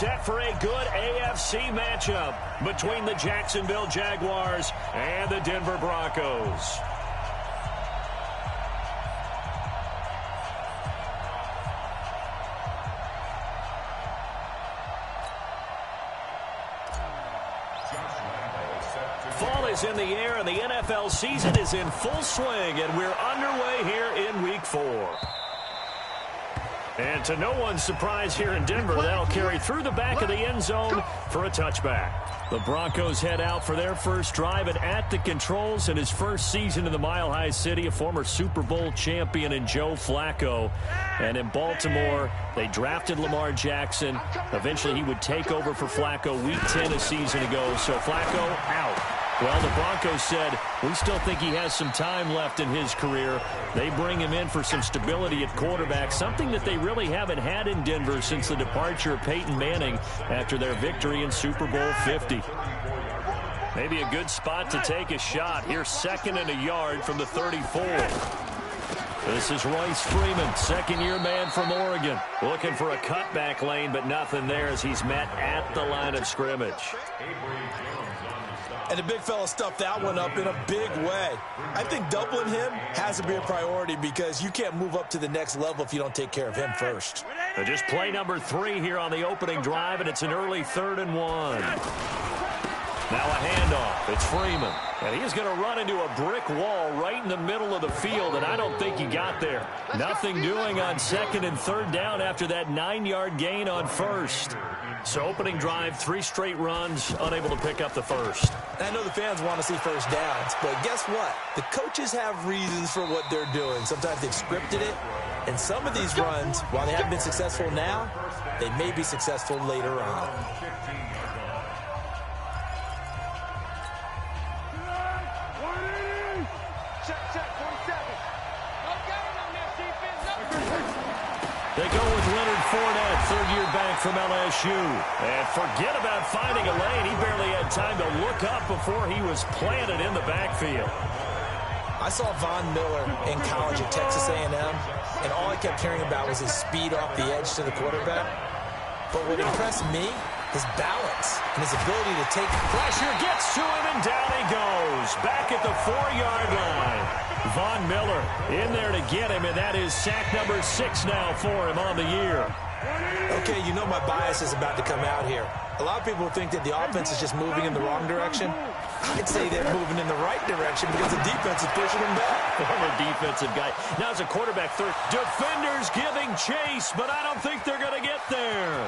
set for a good AFC matchup between the Jacksonville Jaguars and the Denver Broncos. Fall is in the air, and the NFL season is in full swing, and we're underway here in Week 4. And to no one's surprise here in Denver, that'll carry through the back of the end zone for a touchback. The Broncos head out for their first drive, and at the controls in his first season in the Mile High City, a former Super Bowl champion in Joe Flacco. And in Baltimore, they drafted Lamar Jackson. Eventually, he would take over for Flacco Week 10 a season ago. So Flacco out. Well, the Broncos said, we still think he has some time left in his career. They bring him in for some stability at quarterback, something that they really haven't had in Denver since the departure of Peyton Manning after their victory in Super Bowl 50. Maybe a good spot to take a shot. Here's 2nd and a yard from the 34. This is Royce Freeman, second-year man from Oregon. Looking for a cutback lane, but nothing there as he's met at the line of scrimmage. And the big fella stuffed that one up in a big way. I think doubling him has to be a priority because you can't move up to the next level if you don't take care of him first. Just play number 3 here on the opening drive, and it's an early 3rd and 1. Now a handoff. It's Freeman. And he is going to run into a brick wall right in the middle of the field, and I don't think he got there. Nothing doing on 2nd and 3rd down after that 9-yard gain on 1st. So opening drive, 3 straight runs, unable to pick up the first. And I know the fans want to see first downs, but guess what? The coaches have reasons for what they're doing. Sometimes they've scripted it, and some of these runs, while they haven't been successful now, they may be successful later on. They go with Leonard Fournette, third-year back from LSU. And forget about finding a lane. He barely had time to look up before he was planted in the backfield. I saw Von Miller in college at Texas A&M, and all I kept hearing about was his speed off the edge to the quarterback. But what impressed me, his balance and his ability to take pressure, gets to him, and down he goes. Back at the 4-yard line. Von Miller in there to get him, and that is sack number 6 now for him on the year. Okay, you know my bias is about to come out here. A lot of people think that the offense is just moving in the wrong direction. I'd say they're moving in the right direction because the defense is pushing them back. Former defensive guy. Now it's a quarterback third. Defenders giving chase, but I don't think they're going to get there.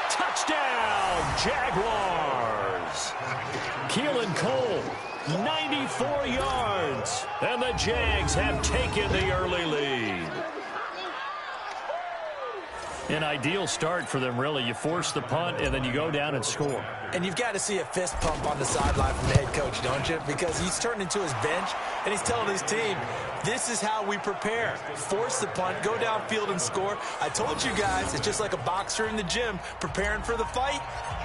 Touchdown, Jaguars. Keelan Cole, 94 yards. And the Jags have taken the early lead. An ideal start for them, really. You force the punt, and then you go down and score. And you've got to see a fist pump on the sideline from the head coach, don't you? Because he's turned into his bench, and he's telling his team, this is how we prepare. Force the punt, go downfield and score. I told you guys, it's just like a boxer in the gym preparing for the fight.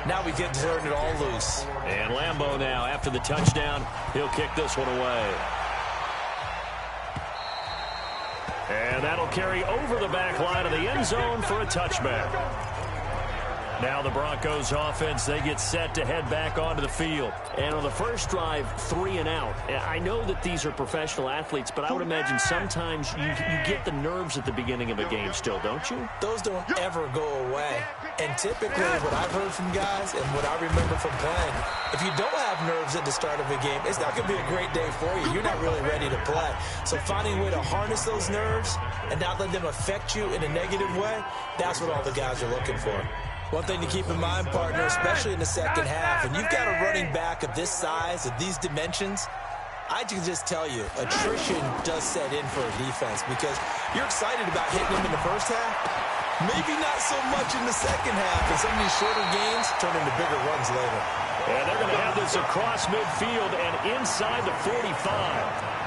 Now we get to turn it all loose. And Lambeau now, after the touchdown, he'll kick this one away. And that'll carry over the back line of the end zone for a touchback. Now the Broncos offense, they get set to head back onto the field. And on the first drive, 3 and out. I know that these are professional athletes, but I would imagine sometimes you get the nerves at the beginning of a game still, don't you? Those don't ever go away. And typically what I've heard from guys and what I remember from playing, if you don't have nerves at the start of a game, it's not going to be a great day for you. You're not really ready to play. So finding a way to harness those nerves and not let them affect you in a negative way, that's what all the guys are looking for. One thing to keep in mind, partner, especially in the second half, and you've got a running back of this size, of these dimensions, I can just tell you, attrition does set in for a defense because you're excited about hitting them in the first half, maybe not so much in the second half, and some of these shorter gains turn into bigger runs later. And they're going to have this across midfield and inside the 45.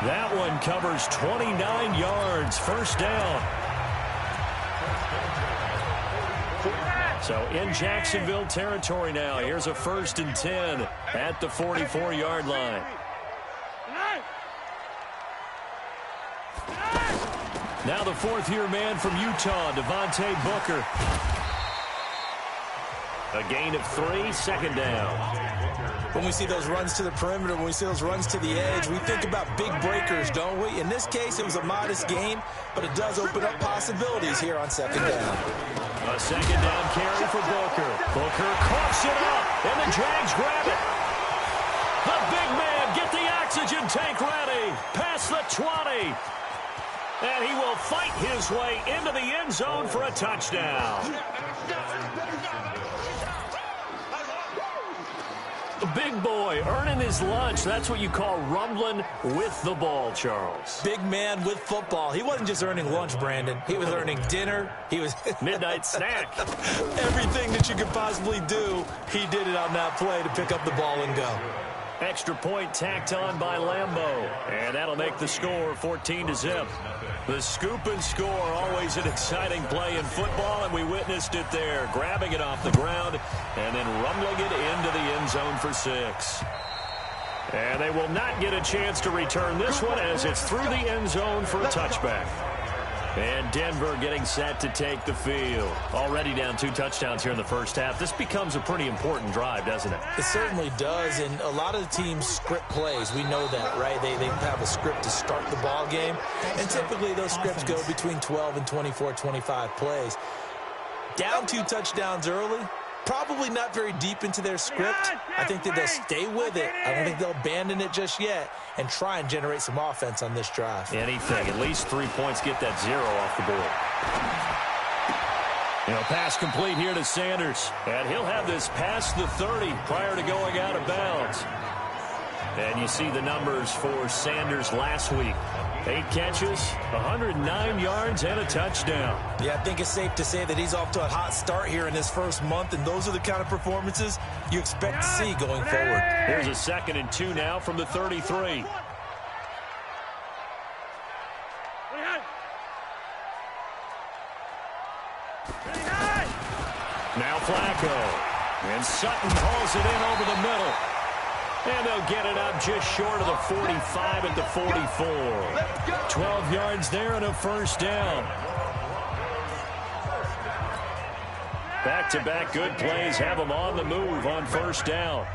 That one covers 29 yards, first down. So in Jacksonville territory now. Here's a 1st and 10 at the 44-yard line. Now the 4th-year man from Utah, Devontae Booker. A gain of 3, second down. When we see those runs to the perimeter, when we see those runs to the edge, we think about big breakers, don't we? In this case, it was a modest gain, but it does open up possibilities here on second down. A second down carry for Booker. Booker coughs it up, and the Jags grab it. The big man, get the oxygen tank ready. Past the 20. And he will fight his way into the end zone for a touchdown. The big boy earning his lunch. That's what you call rumbling with the ball, Charles. Big man with football. He wasn't just earning lunch, Brandon. He was earning dinner. He was midnight snack. Everything that you could possibly do, he did it on that play to pick up the ball and go. Extra point tacked on by Lambeau. And that'll make the score 14-0. The scoop and score, always an exciting play in football, and we witnessed it there. Grabbing it off the ground and then rumbling it into the end zone for 6. And they will not get a chance to return this one as it's through the end zone for a touchback. And Denver getting set to take the field. Already down 2 touchdowns here in the first half. This becomes a pretty important drive, doesn't it? It certainly does, and a lot of the teams script plays. We know that, right? They have a script to start the ball game, and typically those scripts go between 12 and 24, 25 plays. Down 2 touchdowns early, probably not very deep into their script. I think that they'll stay with it. I don't think they'll abandon it just yet and try and generate some offense on this drive. Anything. At least 3 points, get that 0 off the board. Pass complete here to Sanders. And he'll have this past the 30 prior to going out of bounds. And you see the numbers for Sanders last week. 8 catches, 109 yards, and a touchdown. Yeah, I think it's safe to say that he's off to a hot start here in his first month, and those are the kind of performances you expect to see going forward. Here's a 2nd and 2 now from the 33. Now Flacco. And Sutton hauls it in over the middle. And they'll get it up just short of the 45 at the 44. 12 yards there and a first down. Back-to-back good plays have them on the move on first down.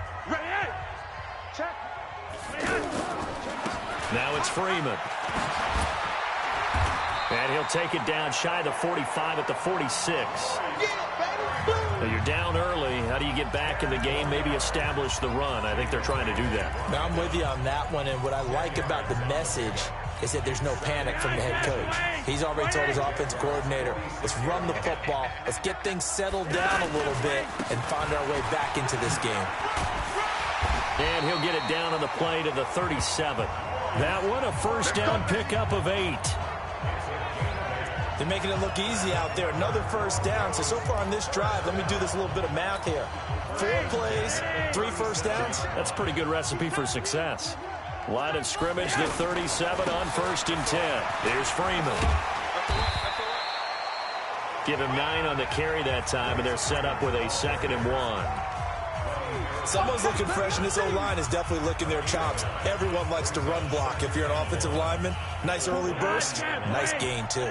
Now it's Freeman. And he'll take it down shy of the 45 at the 46. Now you're down early. How do you get back in the game, maybe establish the run? I think they're trying to do that. Now I'm with you on that one, and what I like about the message is that there's no panic from the head coach. He's already told his offensive coordinator, let's run the football, let's get things settled down a little bit and find our way back into this game. And he'll get it down on the play to the 37. That one, a first down pickup of 8. They're making it look easy out there. Another first down. So far on this drive, let me do this little bit of math here. 4 plays, 3 first downs. That's a pretty good recipe for success. Line of scrimmage, the 37 on 1st and 10. There's Freeman. Give him 9 on the carry that time, and they're set up with a 2nd and 1. Someone's looking fresh, and this O-line is definitely licking their chops. Everyone likes to run block. If you're an offensive lineman, nice early burst, nice gain, too.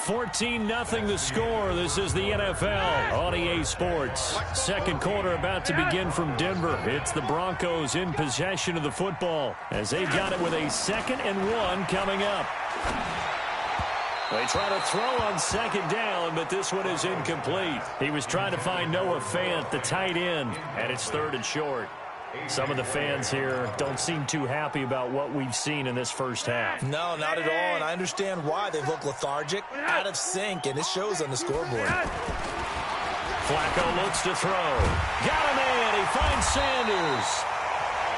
14-0 the score. This is the NFL on EA Sports. Second quarter about to begin from Denver. It's the Broncos in possession of the football as they've got it with a 2nd and 1 coming up. They try to throw on 2nd down, but this one is incomplete. He was trying to find Noah Fant, the tight end, and it's 3rd and short. Some of the fans here don't seem too happy about what we've seen in this first half. No, not at all, and I understand why. They look lethargic, out of sync, and it shows on the scoreboard. Flacco looks to throw. Got him in. He finds Sanders.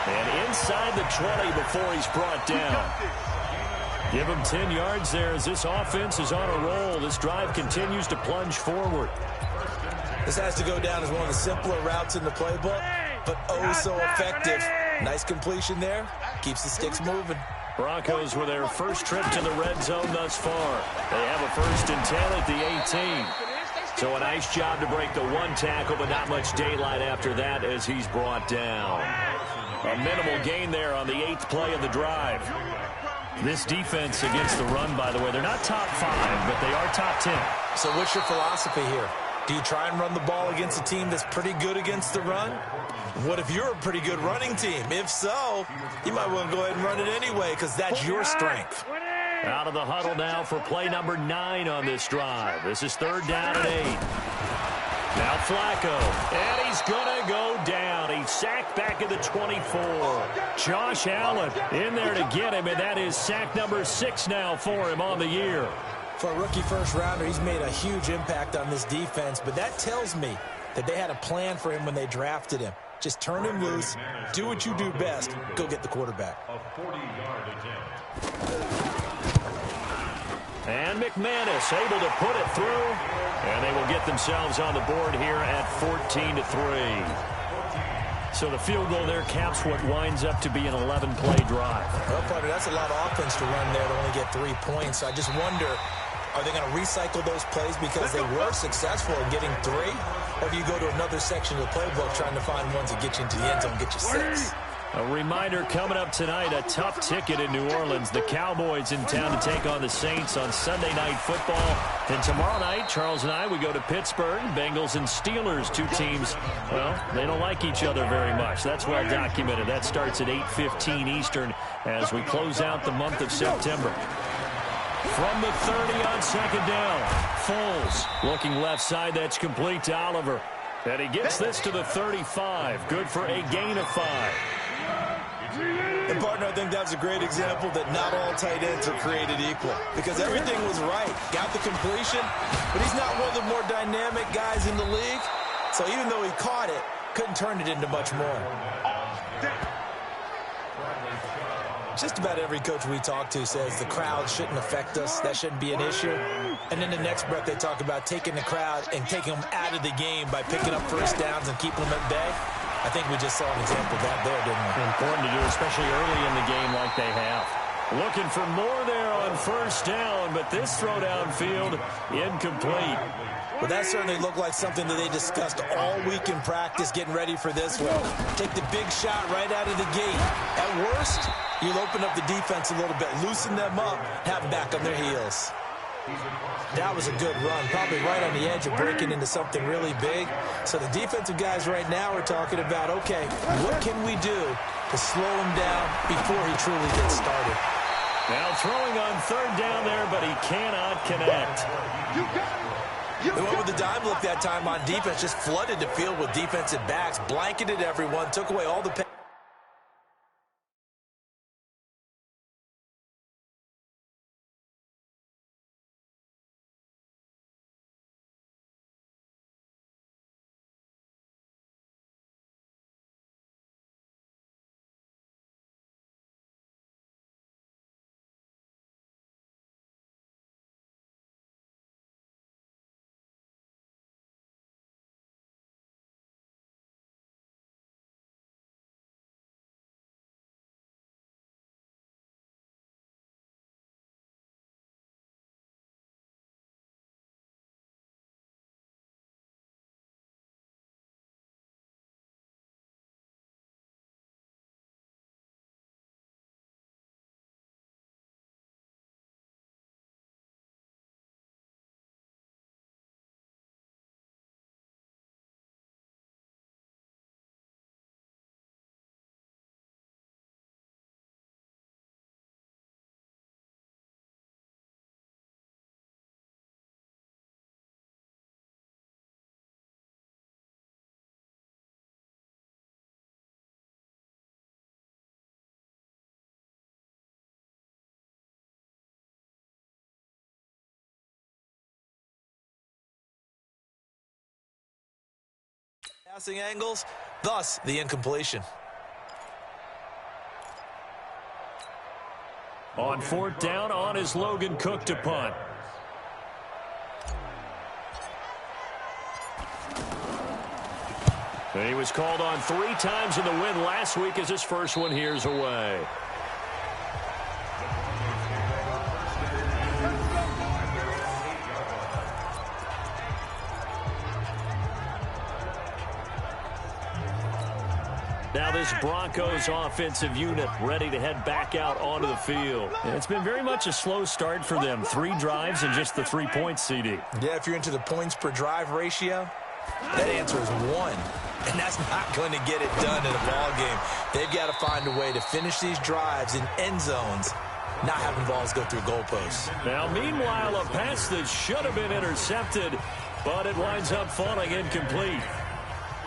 And inside the 20 before he's brought down. Give him 10 yards there as this offense is on a roll. This drive continues to plunge forward. This has to go down as one of the simpler routes in the playbook, but oh so effective. Nice completion there. Keeps the sticks moving. Broncos with their first trip to the red zone thus far. They have a 1st and 10 at the 18. So a nice job to break the 1 tackle, but not much daylight after that as he's brought down. A minimal gain there on the 8th play of the drive. This defense against the run, by the way, they're not top 5, but they are top 10. So what's your philosophy here? Do you try and run the ball against a team that's pretty good against the run? What if you're a pretty good running team? If so, you might want to go ahead and run it anyway because that's your strength. Out of the huddle now for play number 9 on this drive. This is 3rd down and 8. Now Flacco, and he's going to go down. He's sacked back at the 24. Josh Allen in there to get him, and that is sack number 6 now for him on the year. For a rookie first-rounder, he's made a huge impact on this defense, but that tells me that they had a plan for him when they drafted him. Just turn him loose, do what you do best, go get the quarterback. And McManus able to put it through, and they will get themselves on the board here at 14-3. So the field goal there caps what winds up to be an 11-play drive. Well, partner, that's a lot of offense to run there to only get 3 points. So I just wonder, are they going to recycle those plays because they were successful in getting 3? Or do you go to another section of the playbook trying to find ones that get you into the end zone, get you 6? A reminder coming up tonight, a tough ticket in New Orleans. The Cowboys in town to take on the Saints on Sunday Night Football. And tomorrow night, Charles and I, we go to Pittsburgh. Bengals and Steelers, 2 teams, well, they don't like each other very much. That's well documented. That starts at 8:15 Eastern as we close out the month of September. From the 30 on 2nd down, Foles looking left side. That's complete to Oliver. And he gets this to the 35. Good for a gain of 5. And, partner, I think that's a great example that not all tight ends are created equal because everything was right. Got the completion, but he's not one of the more dynamic guys in the league. So even though he caught it, couldn't turn it into much more. Just about every coach we talk to says the crowd shouldn't affect us. That shouldn't be an issue. And then the next breath they talk about taking the crowd and taking them out of the game by picking up first downs and keeping them at bay. I think we just saw an example of that there, didn't we? Important to do, especially early in the game like they have. Looking for more there on first down, but this throw downfield incomplete. Well, that certainly looked like something that they discussed all week in practice getting ready for this one. Take the big shot right out of the gate. At worst, you'll open up the defense a little bit, loosen them up, have them back on their heels. That was a good run, probably right on the edge of breaking into something really big. So the defensive guys right now are talking about, okay, what can we do to slow him down before he truly gets started? Now throwing on 3rd down there, but he cannot connect. They went with the dime look that time on defense, just flooded the field with defensive backs, blanketed everyone, took away all the passing angles, thus the incompletion. On 4th down, on is Logan Cook to punt. And he was called on 3 times in the win last week as his first one here's away. Now this Broncos offensive unit ready to head back out onto the field. And it's been very much a slow start for them. 3 drives and just the 3 points, CD. Yeah, if you're into the points per drive ratio, that answer is 1. And that's not going to get it done in a ball game. They've got to find a way to finish these drives in end zones, not having balls go through goalposts. Now, meanwhile, a pass that should have been intercepted, but it winds up falling incomplete.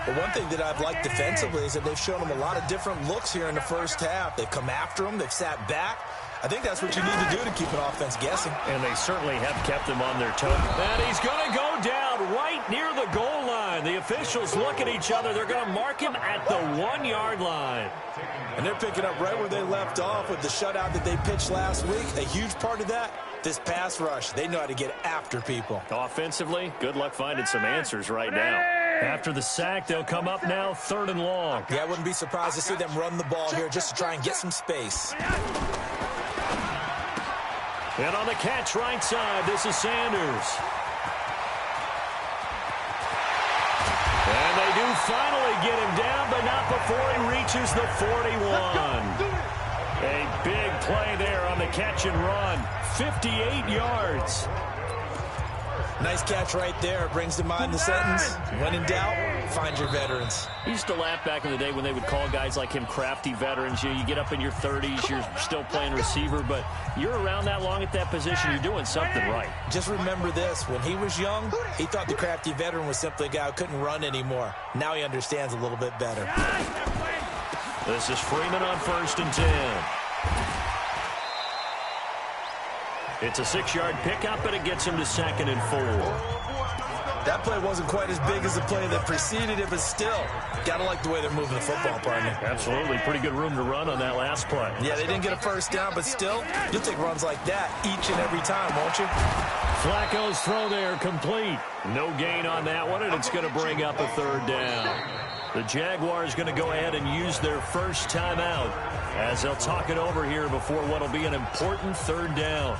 But one thing that I've liked defensively is that they've shown them a lot of different looks here in the first half. They've come after them. They've sat back. I think that's what you need to do to keep an offense guessing. And they certainly have kept them on their toes. And he's going to go down right near the goal line. The officials look at each other. They're going to mark him at the 1-yard line. And they're picking up right where they left off with the shutout that they pitched last week. A huge part of that, this pass rush. They know how to get after people. Offensively, good luck finding some answers right now. After the sack, they'll come up now 3rd and long. Yeah, I wouldn't be surprised to see them run the ball here just to try and get some space. And on the catch right side, this is Sanders. And they do finally get him down, but not before he reaches the 41. A big play there on the catch and run. 58 yards. Nice catch right there. Brings to mind the sentence, when in doubt, find your veterans. I used to laugh back in the day when they would call guys like him crafty veterans. You get up in your 30s, you're still playing receiver, but you're around that long at that position, you're doing something right. Just remember this. When he was young, he thought the crafty veteran was simply a guy who couldn't run anymore. Now he understands a little bit better. This is Freeman on 1st and 10. It's a 6-yard pickup, and it gets him to 2nd and 4. That play wasn't quite as big as the play that preceded it, but still, gotta like the way they're moving the football, partner. Absolutely. Pretty good room to run on that last play. Yeah, they didn't get a first down, but still, you'll take runs like that each and every time, won't you? Flacco's throw there complete. No gain on that one, and it's going to bring up a 3rd down. The Jaguars going to go ahead and use their first timeout as they'll talk it over here before what will be an important 3rd down.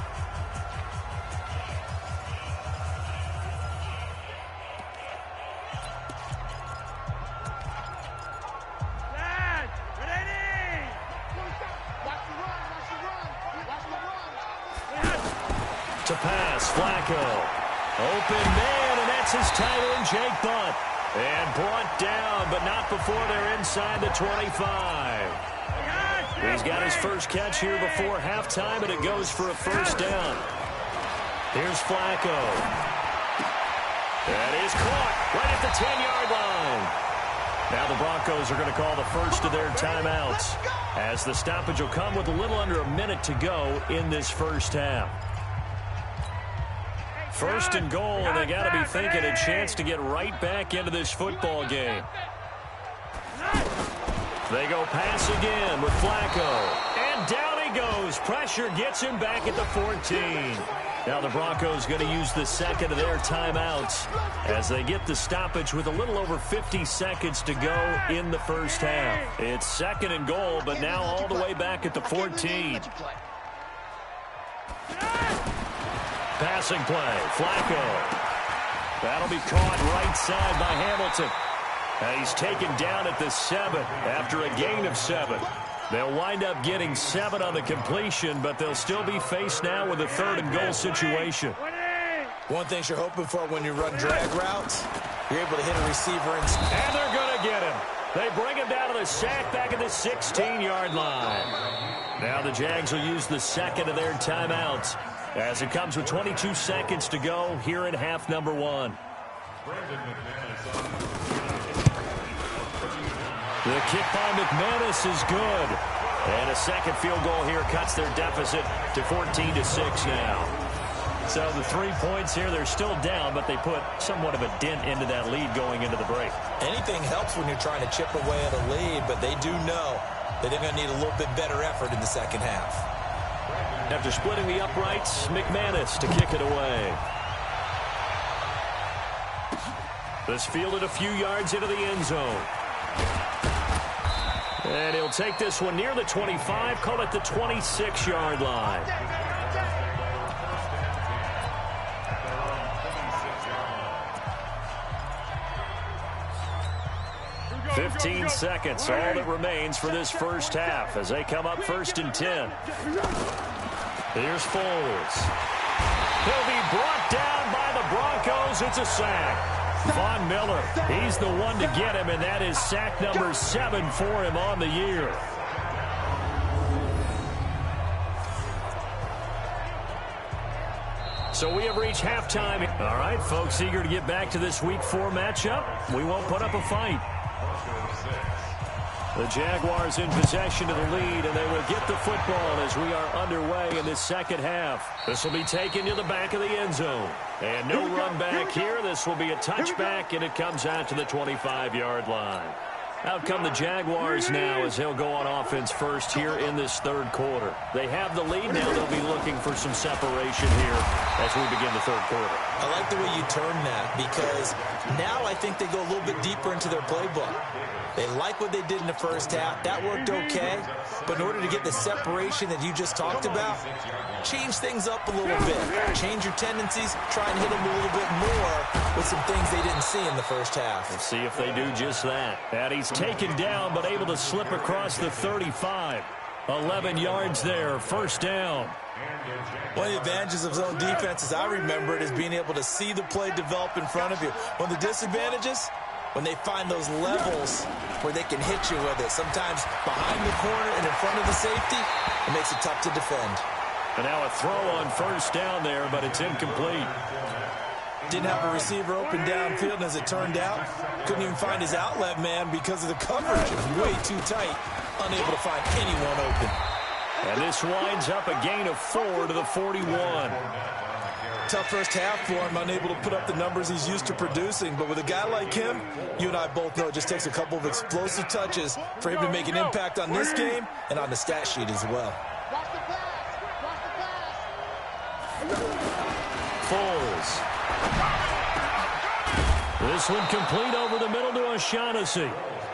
To pass, Flacco. Open man, and that's his tight end, Jake Butt. And brought down, but not before they're inside the 25. He's got his first catch here before halftime, and it goes for a 1st down. Here's Flacco. That is caught right at the 10-yard line. Now the Broncos are going to call the first of their timeouts, as the stoppage will come with a little under a minute to go in this first half. 1st and goal, and they got to be thinking a chance to get right back into this football game. They go pass again with Flacco. And down he goes. Pressure gets him back at the 14. Now the Broncos going to use the 2nd of their timeouts as they get the stoppage with a little over 50 seconds to go in the first half. It's 2nd and goal, but now all the way back at the 14. Passing play, Flacco. That'll be caught right side by Hamilton. And he's taken down at the 7 after a gain of 7. They'll wind up getting 7 on the completion, but they'll still be faced now with a 3rd and goal situation. One thing you're hoping for when you run drag routes, you're able to hit a receiver and they're going to get him. They bring him down to the sack back at the 16-yard line. Now the Jags will use the 2nd of their timeouts as it comes with 22 seconds to go here in half number 1. The kick by McManus is good. And a 2nd field goal here cuts their deficit to 14-6 now. So the 3 points here, they're still down, but they put somewhat of a dent into that lead going into the break. Anything helps when you're trying to chip away at a lead, but they do know that they're going to need a little bit better effort in the second half. After splitting the uprights, McManus to kick it away. This fielded a few yards into the end zone. And he'll take this one near the 25, call it the 26-yard line. 15 seconds, all that remains for this first half as they come up 1st and 10. Here's Foles. He'll be brought down by the Broncos. It's a sack. Von Miller, he's the one to get him, and that is sack number 7 for him on the year. So we have reached halftime. All right, folks, eager to get back to this Week 4 matchup. We won't put up a fight. The Jaguars in possession of the lead, and they will get the football as we are underway in this second half. This will be taken to the back of the end zone. And no run back here. This will be a touchback, and it comes out to the 25-yard line. Out come the Jaguars now as they'll go on offense first here in this third quarter. They have the lead now. They'll be looking for some separation here as we begin the third quarter. I like the way you turn that because now I think they go a little bit deeper into their playbook. They like what they did in the first half. That worked okay. But in order to get the separation that you just talked about, change things up a little bit. Change your tendencies. Try and hit them a little bit more with some things they didn't see in the first half. Let's see if they do just that. And he's taken down but able to slip across the 35. 11 yards there. First down. One of the advantages of zone defense, as I remember it, is being able to see the play develop in front of you. One of the disadvantages, when they find those levels where they can hit you with it. Sometimes behind the corner and in front of the safety, it makes it tough to defend. And now a throw on first down there, but it's incomplete. Didn't have a receiver open downfield, and as it turned out, couldn't even find his outlet man because of the coverage. It was way too tight, unable to find anyone open. And this winds up a gain of 4 to the 41. Tough first half for him, unable to put up the numbers he's used to producing. But with a guy like him, you and I both know it just takes a couple of explosive touches for him to make an impact on this game and on the stat sheet as well. Foles. This one complete over the middle to O'Shaughnessy.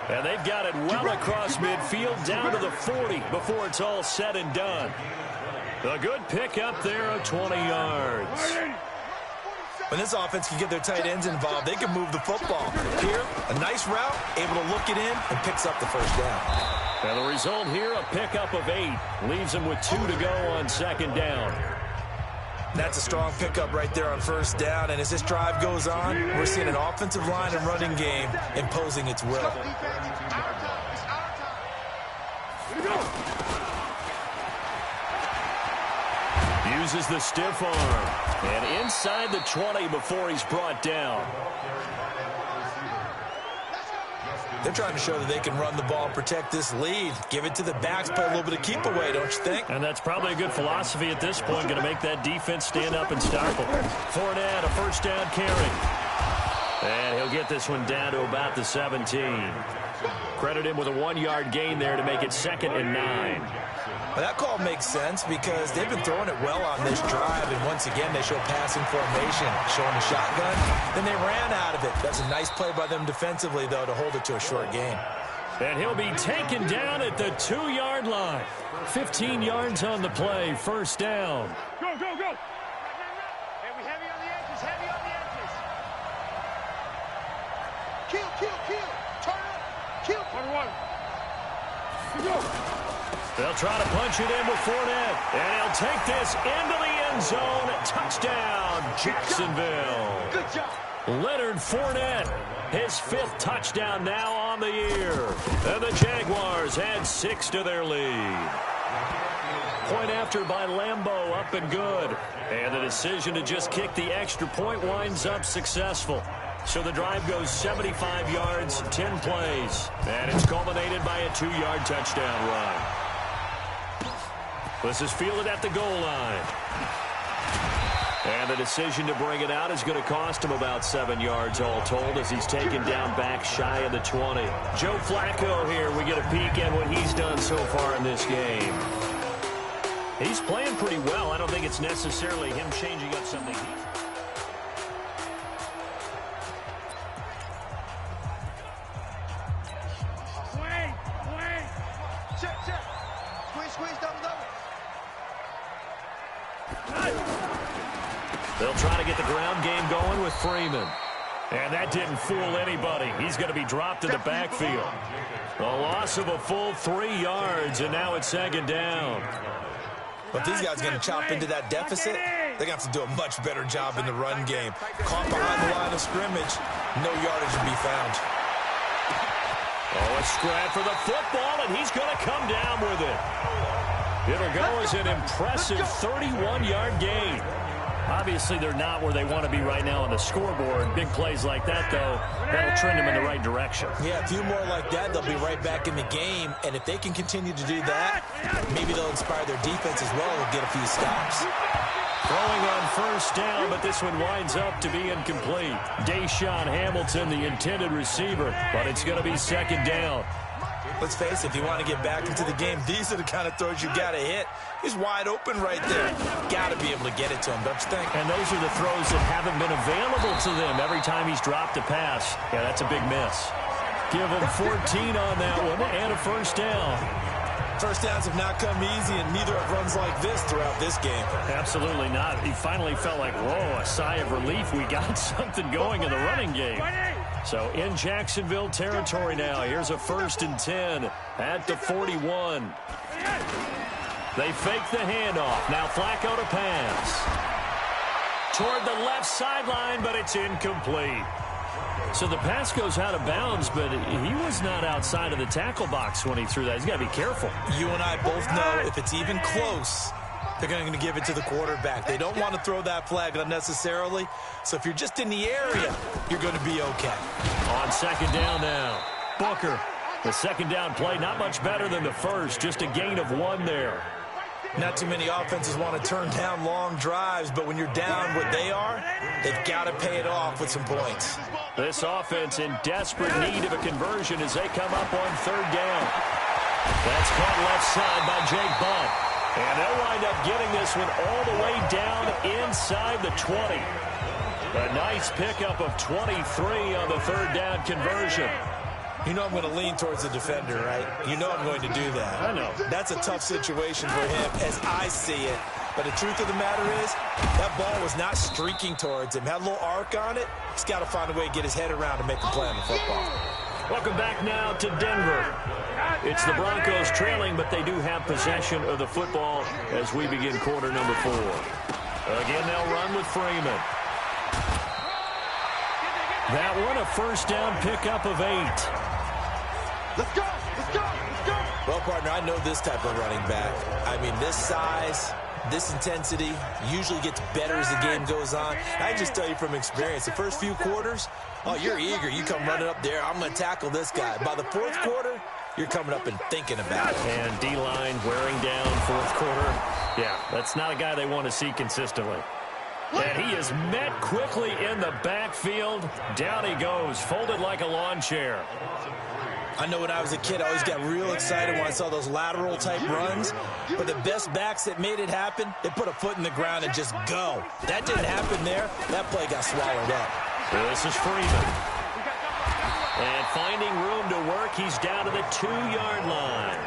And they've got it well across midfield down to the 40 before it's all said and done. A good pickup there of 20 yards. When this offense can get their tight ends involved, they can move the football. Here, a nice route, able to look it in, and picks up the first down. And the result here, a pickup of 8. Leaves them with 2 to go on second down. That's a strong pickup right there on first down. And as this drive goes on, we're seeing an offensive line and running game imposing its will. Uses the stiff arm. And inside the 20 before he's brought down. They're trying to show that they can run the ball and protect this lead. Give it to the backs, play a little bit of keep away, don't you think? And that's probably a good philosophy at this point, going to make that defense stand up and stop them. Fournette, a first down carry. And he'll get this one down to about the 17. Credit him with a 1-yard gain there to make it 2nd and 9. Well, that call makes sense because they've been throwing it well on this drive, and once again they show passing formation, showing the shotgun. Then they ran out of it. That's a nice play by them defensively, though, to hold it to a short gain. And he'll be taken down at the 2-yard line. 15 yards on the play, first down. Go, go, go. Hey, we heavy on the edges, heavy on the edges. Kill, kill, kill. Turn up. Kill. 1-1. Go. They'll try to punch it in with Fournette. And he'll take this into the end zone. Touchdown, Jacksonville. Good job. Leonard Fournette, his 5th touchdown now on the year. And the Jaguars add 6 to their lead. Point after by Lambeau, up and good. And the decision to just kick the extra point winds up successful. So the drive goes 75 yards, 10 plays. And it's culminated by a 2-yard touchdown run. This is fielded at the goal line. And the decision to bring it out is going to cost him about 7 yards all told as he's taken down back shy of the 20. Joe Flacco here. We get a peek at what he's done so far in this game. He's playing pretty well. I don't think it's necessarily him changing up something. They'll try to get the ground game going with Freeman. And that didn't fool anybody. He's going to be dropped in the backfield. A loss of a full 3 yards, and now it's second down. But these guys are going to chop into that deficit. They're going to have to do a much better job in the run game. Caught behind the line of scrimmage, no yardage to be found. Oh, a scrap for the football, and he's going to come down with it. It'll go as an impressive 31-yard gain. Obviously, they're not where they want to be right now on the scoreboard. Big plays like that, though, that'll trend them in the right direction. Yeah, a few more like that, they'll be right back in the game. And if they can continue to do that, maybe they'll inspire their defense as well and get a few stops. Throwing on first down, but this one winds up to be incomplete. Deshaun Hamilton, the intended receiver, but it's going to be second down. Let's face it, if you want to get back into the game, these are the kind of throws you got to hit. He's wide open right there. Got to be able to get it to him, don't you think? And those are the throws that haven't been available to them every time he's dropped a pass. Yeah, that's a big miss. Give him 14 on that one and a first down. First downs have not come easy, and neither have runs like this throughout this game. Absolutely not. He finally felt like, whoa, a sigh of relief. We got something going in the running game. So in Jacksonville territory now. Here's a 1st and 10 at the 41. They fake the handoff. Now Flacco to pass. Toward the left sideline, but it's incomplete. So the pass goes out of bounds, but he was not outside of the tackle box when he threw that. He's got to be careful. You and I both know if it's even close, they're going to give it to the quarterback. They don't want to throw that flag unnecessarily. So if you're just in the area, you're going to be okay. On second down now, Booker. The second down play, not much better than the first. Just a gain of 1 there. Not too many offenses want to turn down long drives, but when you're down what they are, they've got to pay it off with some points. This offense in desperate need of a conversion as they come up on third down. That's caught left side by Jake Butt. And they'll wind up getting this one all the way down inside the 20. A nice pickup of 23 on the third down conversion. You know I'm going to lean towards the defender, right? You know I'm going to do that. I know. That's a tough situation for him as I see it. But the truth of the matter is, that ball was not streaking towards him. Had a little arc on it. He's got to find a way to get his head around and make a play on the football. Welcome back now to Denver. It's the Broncos trailing, but they do have possession of the football as we begin quarter number 4. Again, they'll run with Freeman. That one, a first down pickup of 8. Let's go! Let's go! Let's go! Well, partner, I know this type of running back. I mean, this size, this intensity usually gets better as the game goes on. I can just tell you from experience, the first few quarters, oh, you're eager. You come running up there, I'm going to tackle this guy. By the fourth quarter, you're coming up and thinking about it. And D-line wearing down fourth quarter. Yeah, that's not a guy they want to see consistently. And he is met quickly in the backfield. Down he goes, folded like a lawn chair. I know when I was a kid, I always got real excited when I saw those lateral-type runs. But the best backs that made it happen, they put a foot in the ground and just go. That didn't happen there. That play got swallowed up. This is Freeman. And finding room to work, he's down to the 2-yard line.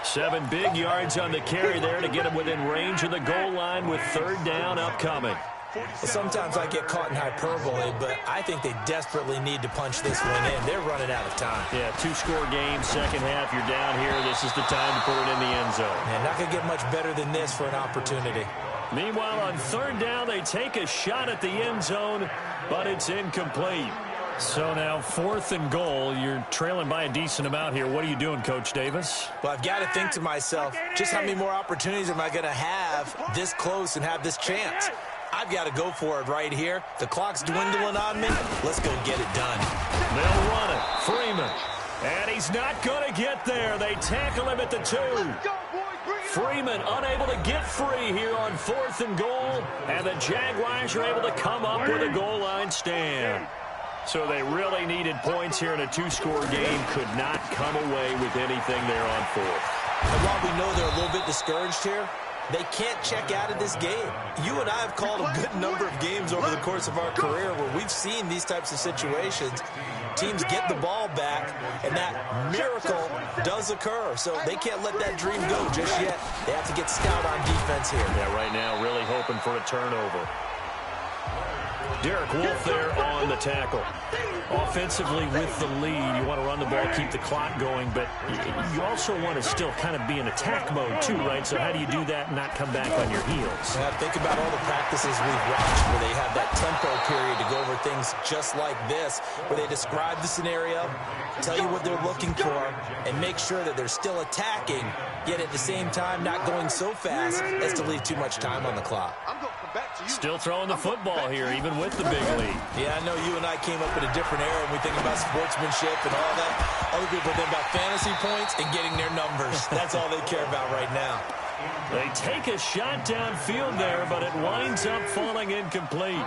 7 big yards on the carry there to get him within range of the goal line with third down upcoming. Well, sometimes I get caught in hyperbole, but I think they desperately need to punch this one in. They're running out of time. Yeah, 2-score game, second half, you're down here. This is the time to put it in the end zone. And not going to get much better than this for an opportunity. Meanwhile, on third down, they take a shot at the end zone, but it's incomplete. So now 4th and goal. You're trailing by a decent amount here. What are you doing, Coach Davis? Well, I've got to think to myself, just how many more opportunities am I going to have this close and have this chance? I've got to go for it right here. The clock's dwindling on me. Let's go get it done. They'll run it. Freeman. And he's not going to get there. They tackle him at the 2. Freeman unable to get free here on 4th and goal. And the Jaguars are able to come up with a goal line stand. So they really needed points here in a 2-score game. Could not come away with anything there on 4th. And while we know they're a little bit discouraged here, they can't check out of this game. You and I have called a good number of games over the course of our career where we've seen these types of situations. Teams get the ball back, and that miracle does occur. So they can't let that dream go just yet. They have to get stout on defense here. Yeah, right now really hoping for a turnover. Derek Wolfe there on the tackle. Offensively with the lead, you want to run the ball, keep the clock going, but you also want to still kind of be in attack mode too, right? So how do you do that and not come back on your heels? Yeah, think about all the practices we've watched where they have that tempo period to go over things just like this, where they describe the scenario, tell you what they're looking for, and make sure that they're still attacking, yet at the same time not going so fast as to leave too much time on the clock. Still throwing the football here, even with the big lead. Yeah, I know you and I came up in a different era when we think about sportsmanship and all that. Other people think about fantasy points and getting their numbers. That's all they care about right now. They take a shot downfield there, but it winds up falling incomplete.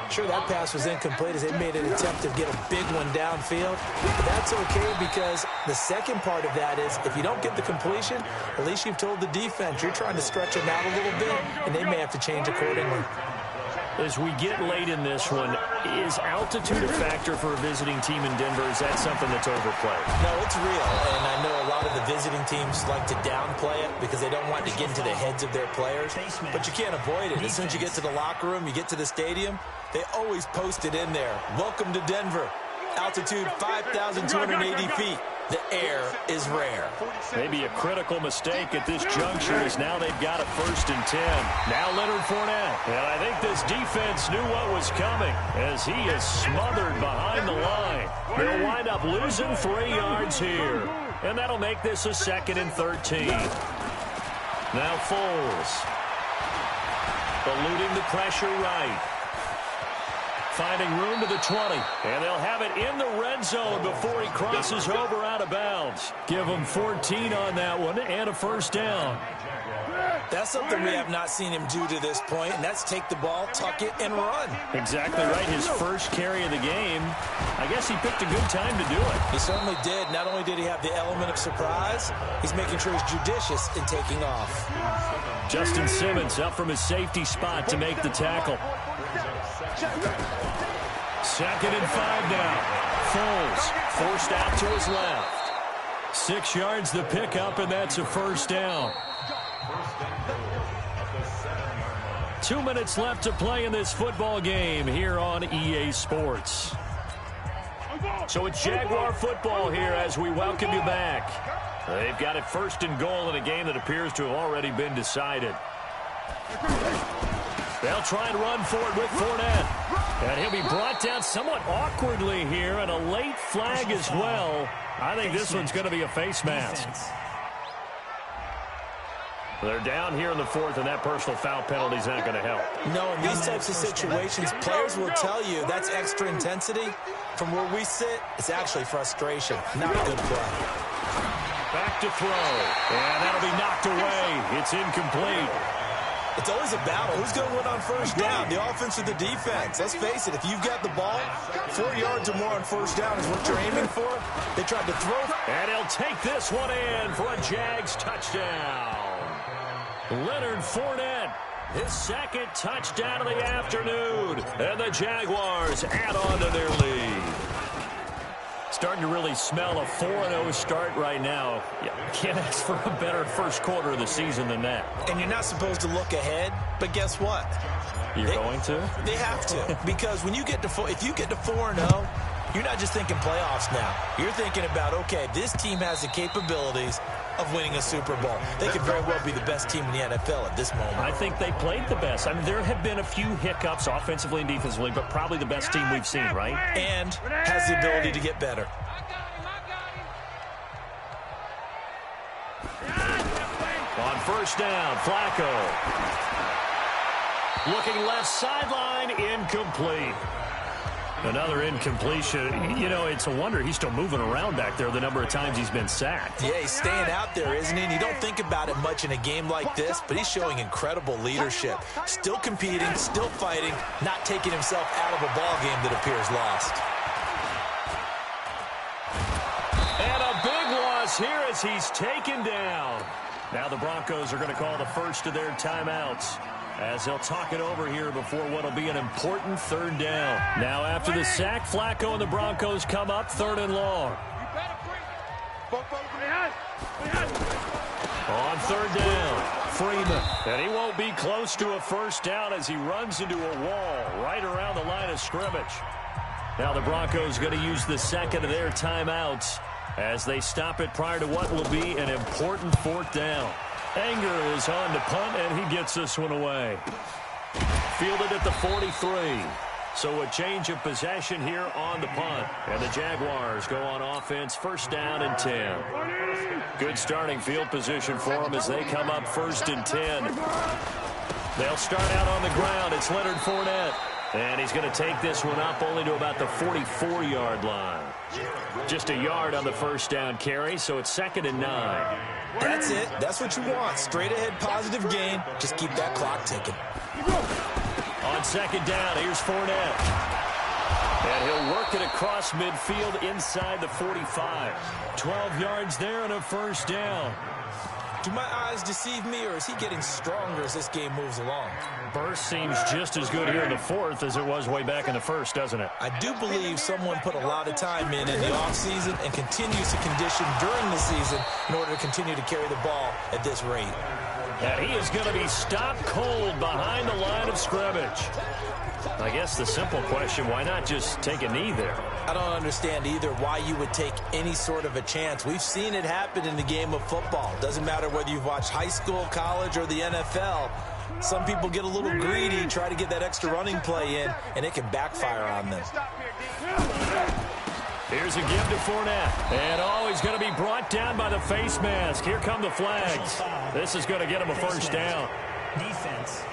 Sure, that pass was incomplete as they made an attempt to get a big one downfield. But that's okay because the second part of that is if you don't get the completion, at least you've told the defense you're trying to stretch them out a little bit, and they may have to change accordingly. As we get late in this one, is altitude a factor for a visiting team in Denver? Is that something that's overplayed? No, it's real, and I know a lot of the visiting teams like to downplay it because they don't want to get into the heads of their players, but you can't avoid it. As soon as you get to the locker room, you get to the stadium, they always post it in there. Welcome to Denver. Altitude 5,280 feet. The air is rare. Maybe a critical mistake at this juncture as now they've got a 1st and 10. Now Leonard Fournette. And I think this defense knew what was coming as he is smothered behind the line. They'll wind up losing 3 yards here. And that'll make this a 2nd and 13. Now Foles. Eluding the pressure right. Finding room to the 20. And they'll have it in the red zone before he crosses over out of bounds. Give him 14 on that one and a 1st down. That's something we have not seen him do to this point, and that's take the ball, tuck it, and run. Exactly right. His first carry of the game. I guess he picked a good time to do it. He certainly did. Not only did he have the element of surprise, he's making sure he's judicious in taking off. Justin Simmons up from his safety spot to make the tackle. 2nd and 5 now. Foles forced out to his left. 6 yards the pickup, and that's a 1st down. 2 minutes left to play in this football game here on EA Sports. So it's Jaguar football here as we welcome you back. They've got it 1st and goal in a game that appears to have already been decided. They'll try and run for it with Fournette. And he'll be brought down somewhat awkwardly here, and a late flag as well. I think this one's going to be a face mask. They're down here in the 4th, and that personal foul penalty is not going to help. No, in these types of situations, players will tell you that's extra intensity. From where we sit, it's actually frustration, not a good play. Back to throw, and that'll be knocked away. It's incomplete. It's always a battle. Who's going to win on 1st down, the offense or the defense? Let's face it, if you've got the ball, 4 yards or more on 1st down is what you're aiming for. They tried to throw. And he'll take this one in for a Jags touchdown. Leonard Fournette, his 2nd touchdown of the afternoon. And the Jaguars add on to their lead. Starting to really smell a 4-0 start right now. You can't ask for a better first quarter of the season than that. And you're not supposed to look ahead, but guess what? You're going to? They have to, because when you get to if you get to 4-0, you're not just thinking playoffs now. You're thinking about, okay, this team has the capabilities of winning a Super Bowl. They could very well be the best team in the NFL at this moment. I think they played the best. I mean, there have been a few hiccups offensively and defensively, but probably the best team we've seen, right? And has the ability to get better. On 1st down, Flacco. Looking left sideline, incomplete. Another incompletion. You know, it's a wonder he's still moving around back there the number of times he's been sacked. Yeah, he's staying out there, isn't he? And you don't think about it much in a game like this, but he's showing incredible leadership. Still competing, still fighting, not taking himself out of a ball game that appears lost. And a big loss here as he's taken down. Now the Broncos are going to call the first of their timeouts as they'll talk it over here before what will be an important 3rd down. Now after the sack, Flacco and the Broncos come up 3rd and long. On 3rd down, Freeman. And he won't be close to a first down as he runs into a wall right around the line of scrimmage. Now the Broncos going to use the second of their timeouts as they stop it prior to what will be an important fourth down. Anger is on to punt, and he gets this one away. Fielded at the 43. So a change of possession here on the punt. And the Jaguars go on offense, first down and 10. Good starting field position for them as they come up first and 10. They'll start out on the ground. It's Leonard Fournette. And he's going to take this one up only to about the 44-yard line. Just a yard on the first down carry, so it's 2nd and 9. That's it. That's what you want. Straight ahead positive gain. Just keep that clock ticking. On second down, here's Fournette. And he'll work it across midfield inside the 45. 12 yards there and a first down. Do my eyes deceive me, or is he getting stronger as this game moves along? Burst seems just as good here in the fourth as it was way back in the first, doesn't it? I do believe someone put a lot of time in the offseason and continues to condition during the season in order to continue to carry the ball at this rate. And he is going to be stopped cold behind the line of scrimmage. I guess the simple question, why not just take a knee there? I don't understand either why you would take any sort of a chance. We've seen it happen in the game of football. Doesn't matter whether you've watched high school, college, or the NFL. Some people get a little greedy, try to get that extra running play in, and it can backfire on them. Here's a give to Fournette. And he's going to be brought down by the face mask. Here come the flags. This is going to get him a first down. Defense.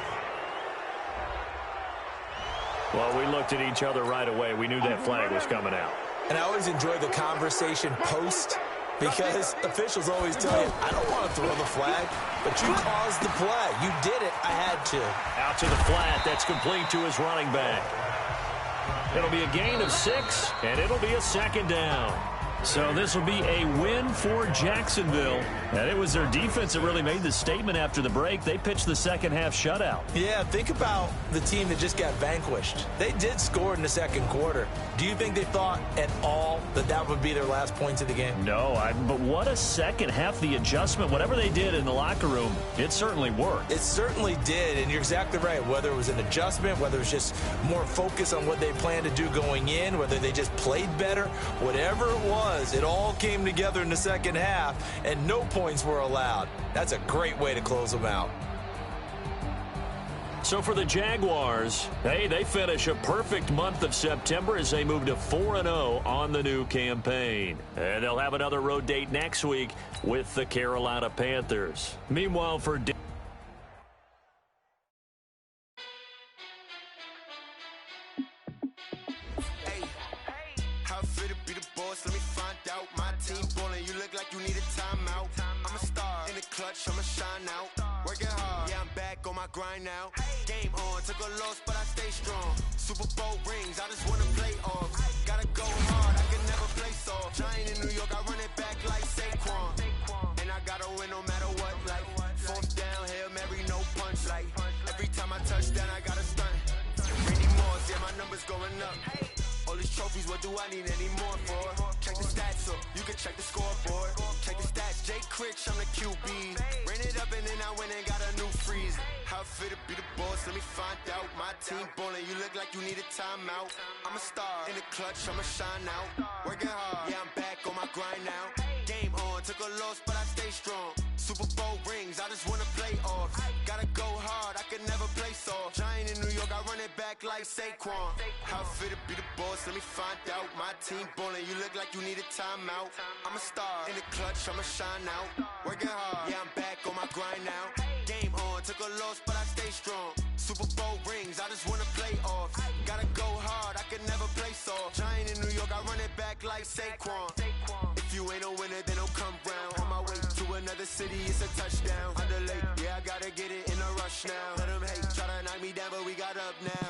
Well, we looked at each other right away. We knew that flag was coming out. And I always enjoy the conversation post, because officials always tell you, I don't want to throw the flag, but you caused the play. You did it. I had to. Out to the flat. That's complete to his running back. It'll be a gain of 6, and it'll be a second down. So this will be a win for Jacksonville. And it was their defense that really made the statement after the break. They pitched the second half shutout. Yeah, think about the team that just got vanquished. They did score in the second quarter. Do you think they thought at all that that would be their last points of the game? No, but what a second half. The adjustment, whatever they did in the locker room, it certainly worked. It certainly did, and you're exactly right. Whether it was an adjustment, whether it was just more focus on what they planned to do going in, whether they just played better, whatever it was, it all came together in the second half, and no points were allowed. That's a great way to close them out. So for the Jaguars, hey, they finish a perfect month of September as they move to 4-0 on the new campaign. And they'll have another road date next week with the Carolina Panthers. Meanwhile, for I'ma shine out, working hard, yeah, I'm back on my grind now. Game on, took a loss, but I stay strong. Super Bowl rings, I just wanna play off. Gotta go hard, I can never play soft. Giant in New York, I run it back like Saquon. And I gotta win no matter what, like fourth down, Hail Mary, no punch. Like every time I touch down, I gotta stunt. Randy Moss, yeah, my numbers going up. All these trophies, what do I need any more for? Check the stats up, you can check the scoreboard. Check the stats, Jay Critch, I'm the QB. Ran it up and then I went and got a new freeze. How fit to be the boss, let me find out. My team ballin', you look like you need a timeout. I'm a star, in the clutch, I'ma shine out. Working hard, yeah, I'm back on my grind now. Game on, took a loss, but I stay strong. Super Bowl rings, I just wanna play off. Gotta go hard, I can never play soft. Giant in New York, I run it back like Saquon. How fit to be the boss, let me find out. My team ballin', you look like you need a timeout. I'm a star, in the clutch, I'ma shine out. Working hard, yeah, I'm back on my grind now. Game on, took a loss, but I stay strong. Super Bowl rings, I just wanna play off. Gotta go hard, I can never play soft. Giant in New York, I run it back like Saquon. If you ain't a winner, then don't come round. On my way to another city, it's a touchdown. Underlay, yeah, I gotta get it in a rush now. Let them hate, try to knock me down, but we got up now.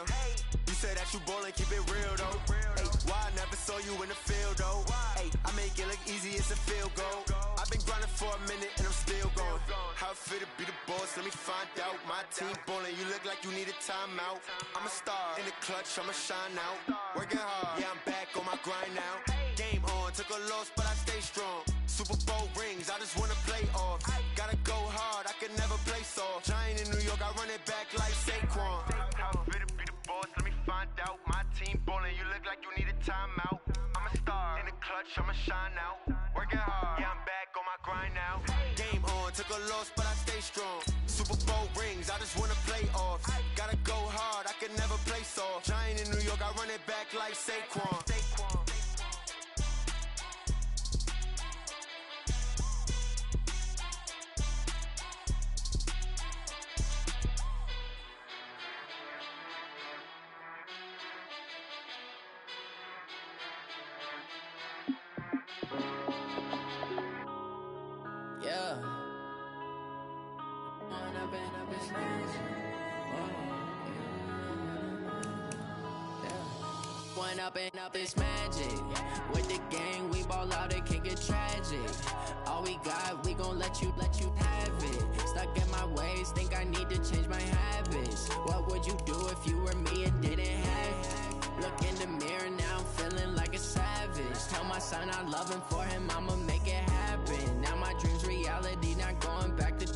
You said that you ballin', keep it real though. Hey, why I never saw on you in the field, though. Hey, I make it look easy, it's a field goal. I've been grinding for a minute and I'm still going. How it feel to be the boss, let me find out. My team ballin', you look like you need a timeout. I'm a star, in the clutch, I'ma shine out. Working hard, yeah, I'm back on my grind now. Game on, took a loss, but I stay strong. Super Bowl rings, I just wanna play off. Gotta go hard, I can never play soft. Giant in New York, I run it back like Saquon. How it feel to be the boss, let me find out. My team ballin', you look like you need a timeout. I'm a star, in the clutch, I'ma shine out. Working hard, yeah, I'm back on my grind now. Game on, took a loss, but I stay strong. Super Bowl rings, I just wanna play off. Gotta go hard, I can never play soft. Giant in New York, I run it back like Saquon. Up this magic. With the gang, we ball out, it can get tragic. All we got, we gon' let you have it. Stuck in my ways, think I need to change my habits. What would you do if you were me and didn't have it? Look in the mirror, now I'm feeling like a savage. Tell my son I love him, for him I'ma make it happen. Now my dream's reality, not going back to.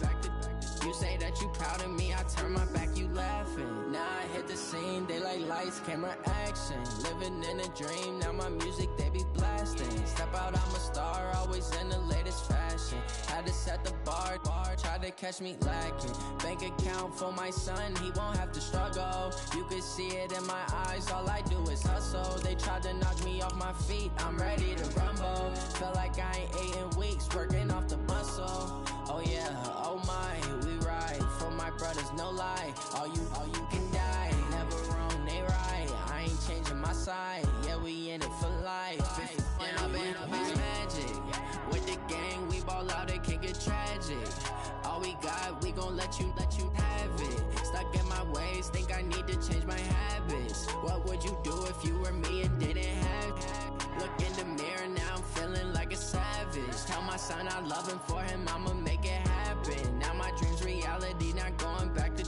You say that you proud of me, I turn my back, you laughing. Now I hit the scene, they like lights, camera, action. Living in a dream, now my music, they be blasting. Step out, I'm a star, always in the latest fashion. Had to set the bar, try to catch me lacking. Bank account for my son, he won't have to struggle. You can see it in my eyes, all I do is hustle. They tried to knock me off my feet, I'm ready to rumble. Feel like I ain't ate in weeks, working off the muscle. Oh yeah, oh my, we ride for my brothers, no lie. All you can die, never wrong, they right. I ain't changing my side, yeah, we in it for life. When up it's magic. With the gang, we ball out, it can get tragic. All we got, we gon' let you have it. Stuck in my ways, think I need to change my habits. What would you do if you were me and didn't have it? Look in the mirror, now I'm feeling like a savage. Tell my son I love him, for him I'ma make it happen. Now my dream's reality, not going back to.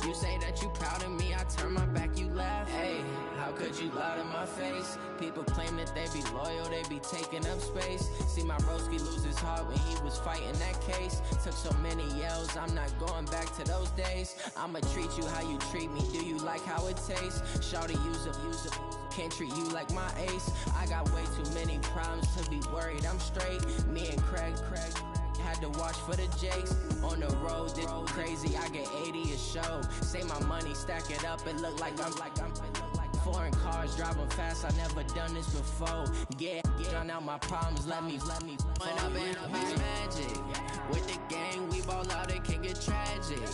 You say that you proud of me, I turn my back, you laugh. Hey, how could you lie to my face? People claim that they be loyal, they be taking up space. See my broski lose his heart when he was fighting that case. Took so many yells, I'm not going back to those days. I'ma treat you how you treat me, do you like how it tastes? Shawty, use a can't treat you like my ace. I got way too many problems to be worried, I'm straight. Me and Craig had to watch for the Jakes. On the road, this crazy, I get 80 a show. Say my money, stack it up, it look like I'm foreign cars, driving fast, I never done this before. Get on out my problems, let me When up it's magic. With the gang, we ball out, it can get tragic.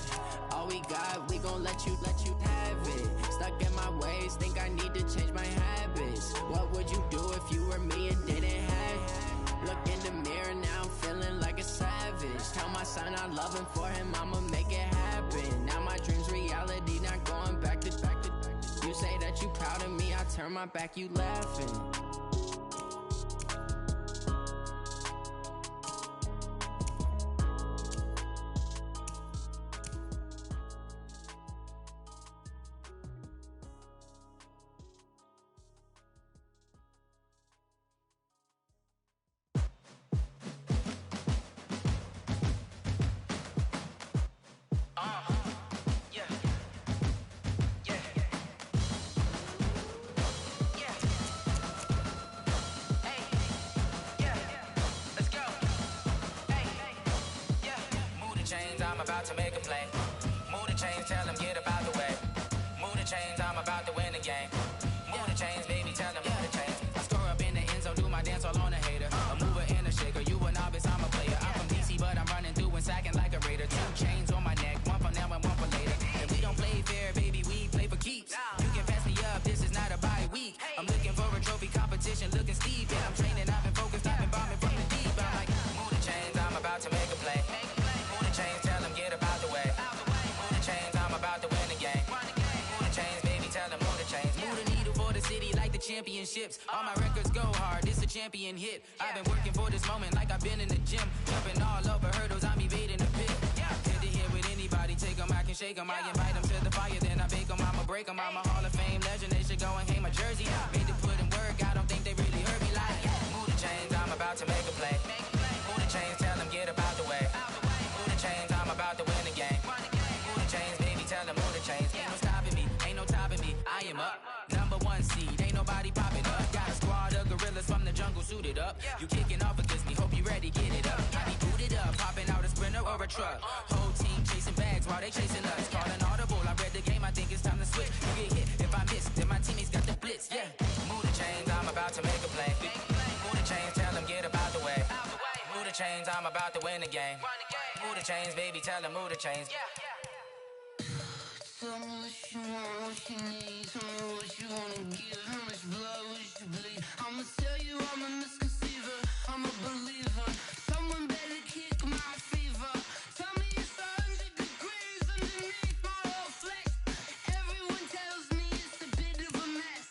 All we got, we gon' let you have it. Stuck in my ways, think I need to change my habits. What would you do if you were me and didn't have it? Look in the mirror, now I'm feeling like a savage. Tell my son I love him, for him I'ma make it happen. Now my dream's reality, not going back to. You say that you proud of me, I turn my back, you laughing. championships. All my records go hard, this a champion hit. I've been working for this moment like I've been in the gym. Jumping all over hurdles, I'm evading the pit. Head to head with anybody, take them, I can shake them. I invite them to the fire, then I bake them, I'ma break them. I'm a Hall of Fame legend, they should go and hang my jersey. Made to put in work, I don't think they really heard me like. Move the chains, I'm about to make a play. Move the chains, tell them get up out the way. Move the chains, I'm about to win the game. Move the chains, baby, tell them move the chains. Ain't no stopping me, ain't no topping me. I am up, number one seed, ain't nobody popping up. Got a squad of gorillas from the jungle suited up. You kicking off against me, hope you ready, get it up. I be booted up, popping out a Sprinter or a truck. Whole team chasing bags while they chasing us. Calling audible, I read the game, I think it's time to switch. You get hit if I miss, then my teammates got the blitz, yeah. Move the chains, I'm about to make a play. Move the chains, tell them get up out the way. Move the chains, I'm about to win the game. Move the chains, baby, tell them move the chains. Tell me what you want, what you need. Tell me what you wanna give. How much blood would you bleed? I'ma tell you I'm a misconceiver. I'm a believer. Someone better kick my fever. Tell me it's 100 degrees underneath my whole flesh. Everyone tells me it's a bit of a mess.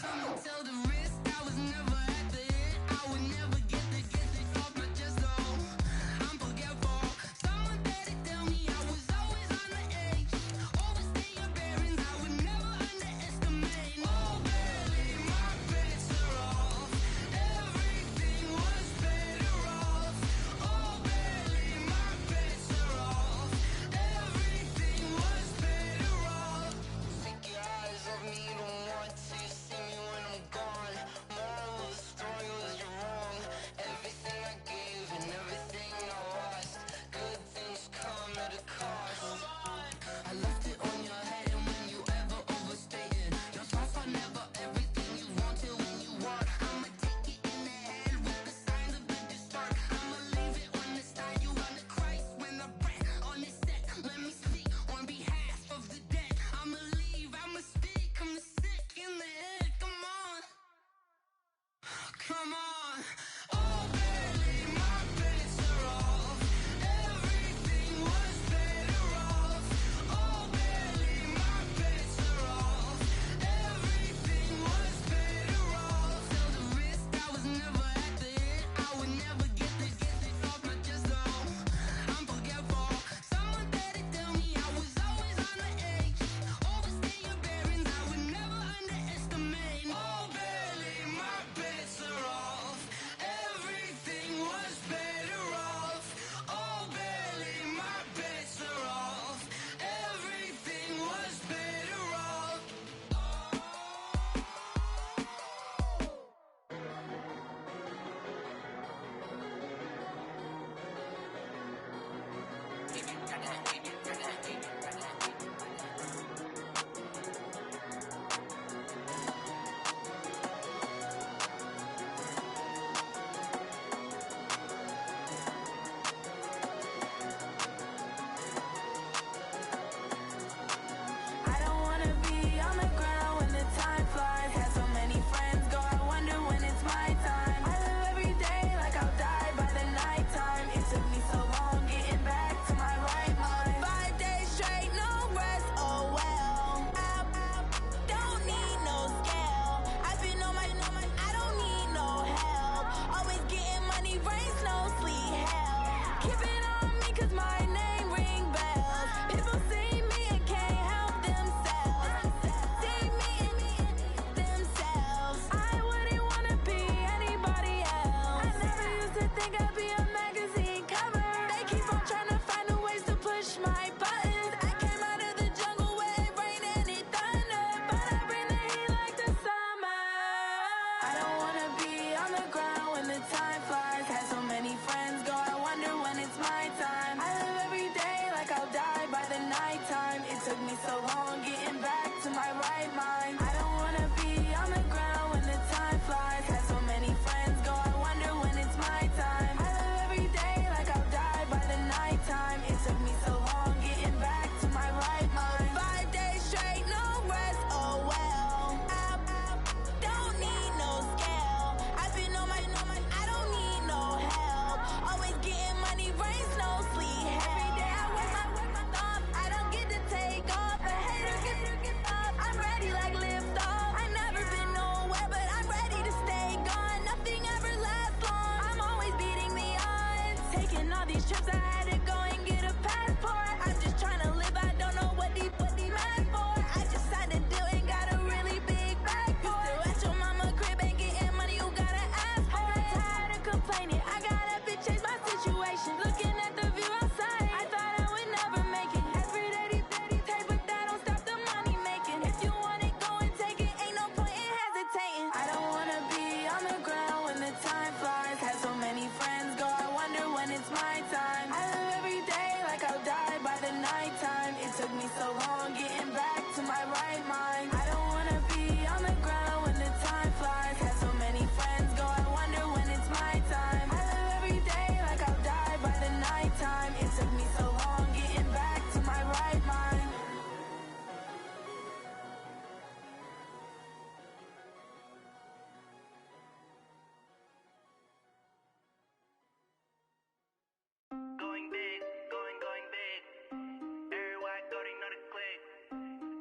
I'ma tell the risk I was never at the hit. I would never get it off my chest though. I'm forgetful. Someone better tell me I was always on the edge. Always stay your bearings. I would never underestimate. Oh baby, my bets are off. Everything was better off. Oh baby, my bets are off. Everything was better off. Take your eyes off me, don't want to see me when I'm gone. Moral of the story was you're wrong. Everything I gave and everything I lost. Good things come at a cost. I left it on your head, and when you ever overstated, your thoughts are never everything you wanted when you want. I'ma take it in the head with the signs of the distort. I'ma leave it on the side. You on the Christ when I breath on this set. Let me speak on behalf of the dead. I'ma leave, I'ma speak. I'm sick in the head. Come on, come on. Oh baby, my bets are off. Everything was better off. Oh baby. these trips, I had to go and get a passport. I'm just trying to live, I don't know what these mad for. I just signed a deal and got a really big bag for it. Still at your mama crib and getting money, you gotta ask for it. I'm tired of complaining, I gotta change my situation. Looking at the view outside, I thought I would never make it. Every day they take, but that don't stop the money making. If you want it, go and take it, ain't no point in hesitating. I don't wanna be on the ground when the time flies. Had so many friends go, I wonder when it's my time. I live every day like I'll die by the nighttime. It took me so long getting back to my right mind. I don't wanna be on the ground when the time flies. Had so many friends go, I wonder when it's my time. I live every day like I'll die by the nighttime. It took me so long getting back to my right mind. Going big, going big. Everywhere I go, they know the click.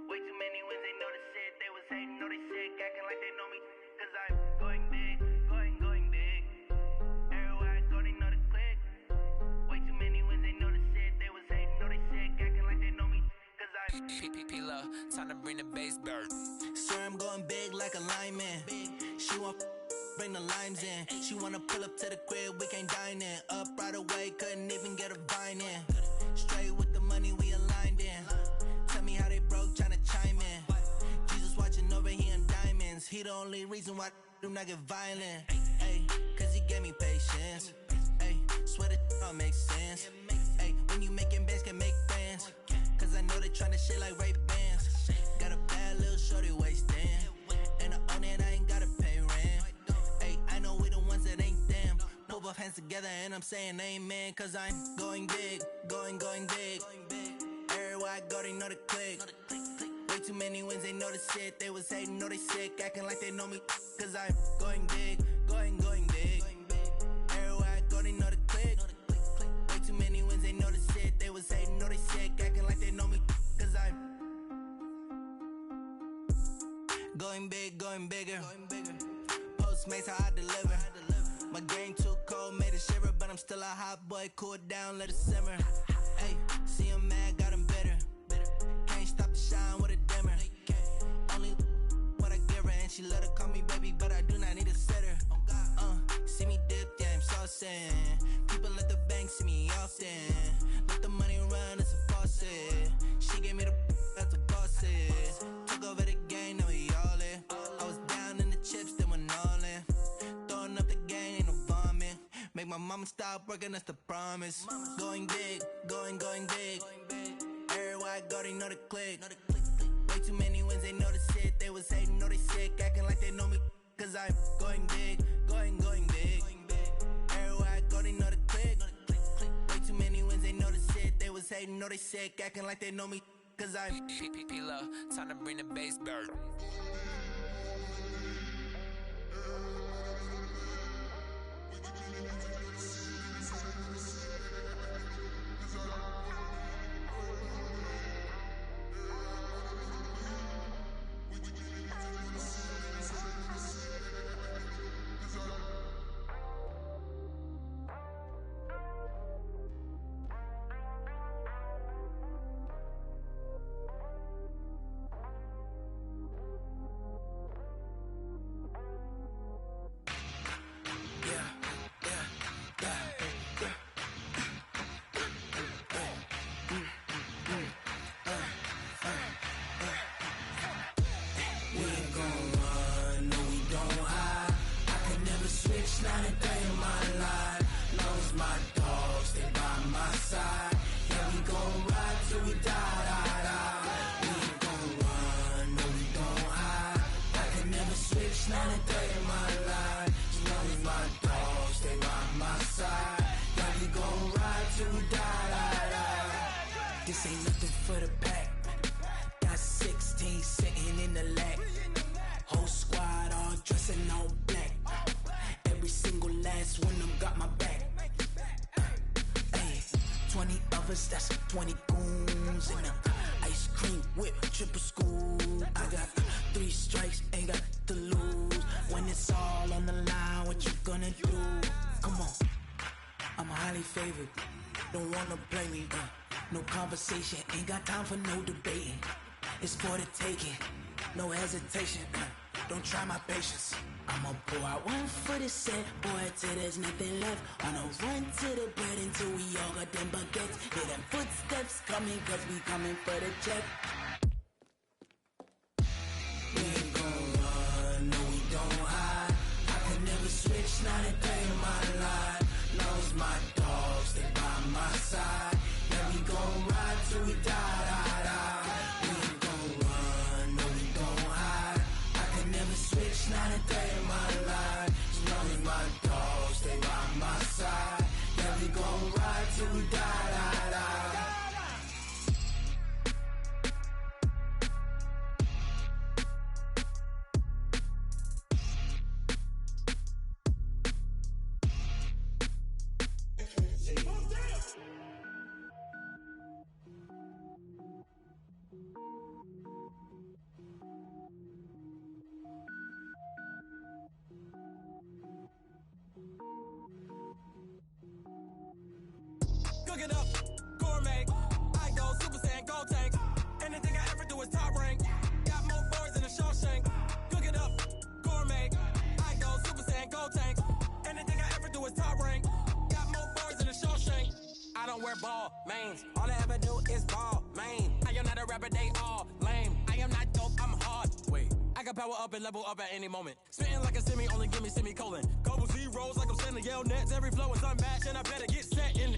Way too many wins, they know the shit. They was hating, know they sick, acting like they know me. Cause I'm going big, going big. Everywhere I go, they know the click. Way too many wins, they know the shit. They was hating, know they sick, acting like they know me. Cause I'm P-P-P-Love, time to bring the bass bird. Swear I'm going big like a lineman. She want bring the limes in. She wanna pull up to the crib, we can't dine in. Up right away, couldn't even get a vine in. Straight with the money we aligned in. Tell me how they broke, tryna chime in. Jesus watching over, he in diamonds. He the only reason why I do not get violent. Ay, cause he gave me patience. Ay, swear that all makes sense. Ay, when you making bands, can make friends. Cause I know they tryna shit like Ray-Bans. Got a bad little shorty wasting. And I own it, I ain't gotta pay rent. Ay, I know we the ones that ain't them. Put both hands together and I'm saying amen. Cause I'm going big, going big. Everywhere I go, they know the click. Way too many wins, they know the shit. They was hating, know they sick, acting like they know me. Cause I'm going big, going big. Everywhere I go, they know the click. Way too many wins, they know the shit. They was hating, know they sick, acting like they know me. Cause I'm going big, going bigger. Postmates how I deliver. My game too cold, made it shiver, but I'm still a hot boy. Cool it down, let it simmer. Hey, see him mad, got him bitter. Can't stop the shine with a dimmer. Only what I give her, and she let her call me baby, but I do not need a sitter. See me dip, yeah, I'm saucing. People at the bank see me often. Let the money run, it's a faucet. She gave me the that's a boss it. Took over the game, now we all in. I was down in the chips, then went all in. Throwing up the gang, ain't no vomit. Make my mama stop working, that's the promise. Going big, going big. Everywhere I go, they know the click. Way too many wins, they know the shit. They was hating, know they sick, acting like they know me. Cause I'm going big, going big. Everywhere I go, they know the click. Way too many wins, they know the shit. They was hating, know they sick, acting like they know me. Cause I'm P-P-P-Love, time to bring the bass bird. This ain't nothing for the pack. Got 16 sitting in the lap. Whole squad all dressing all black. Every single last one of them got my back. Hey, 20 of us, that's 20 goons. And ice cream whip, triple school. I got 3 strikes, ain't got to lose. When it's all on the line, what you gonna do? Come on, I'm highly favored. don't wanna blame me. No conversation, ain't got time for no debating. It's for the taking, no hesitation. Don't try my patience. I'ma pour out one for the set, boy, till there's nothing left. On a run to the bread until we all got them baguettes. Hear them footsteps coming, cause we coming for the check. We ain't gon' run, no we don't hide. I could never switch, not a day in my life. Knows my dogs, they by my side. Yeah, we gon' ride till we die, die, die. We ain't gon' run, no we don't hide. I could never switch, not a day in my life. As long as my dogs, they by my side. Yeah, we gon' ride till we die, die, die. Cook it up, gourmet. I go Super Saiyan, gold tank. Anything I ever do is top rank. Got more boys than a Shawshank. Cook it up, gourmet. I go Super Saiyan, gold tank. Anything I ever do is top rank. Got more boys than a Shawshank. I don't wear ball mains. All I ever do is ball main. I am not a rapper, they all lame. I am not dope, I'm hard. Wait, I can power up and level up at any moment. Spitting like a semi, only give me semicolon. Couple zeros like I'm sending yell nets. Every flow is unmatched and I better get set in.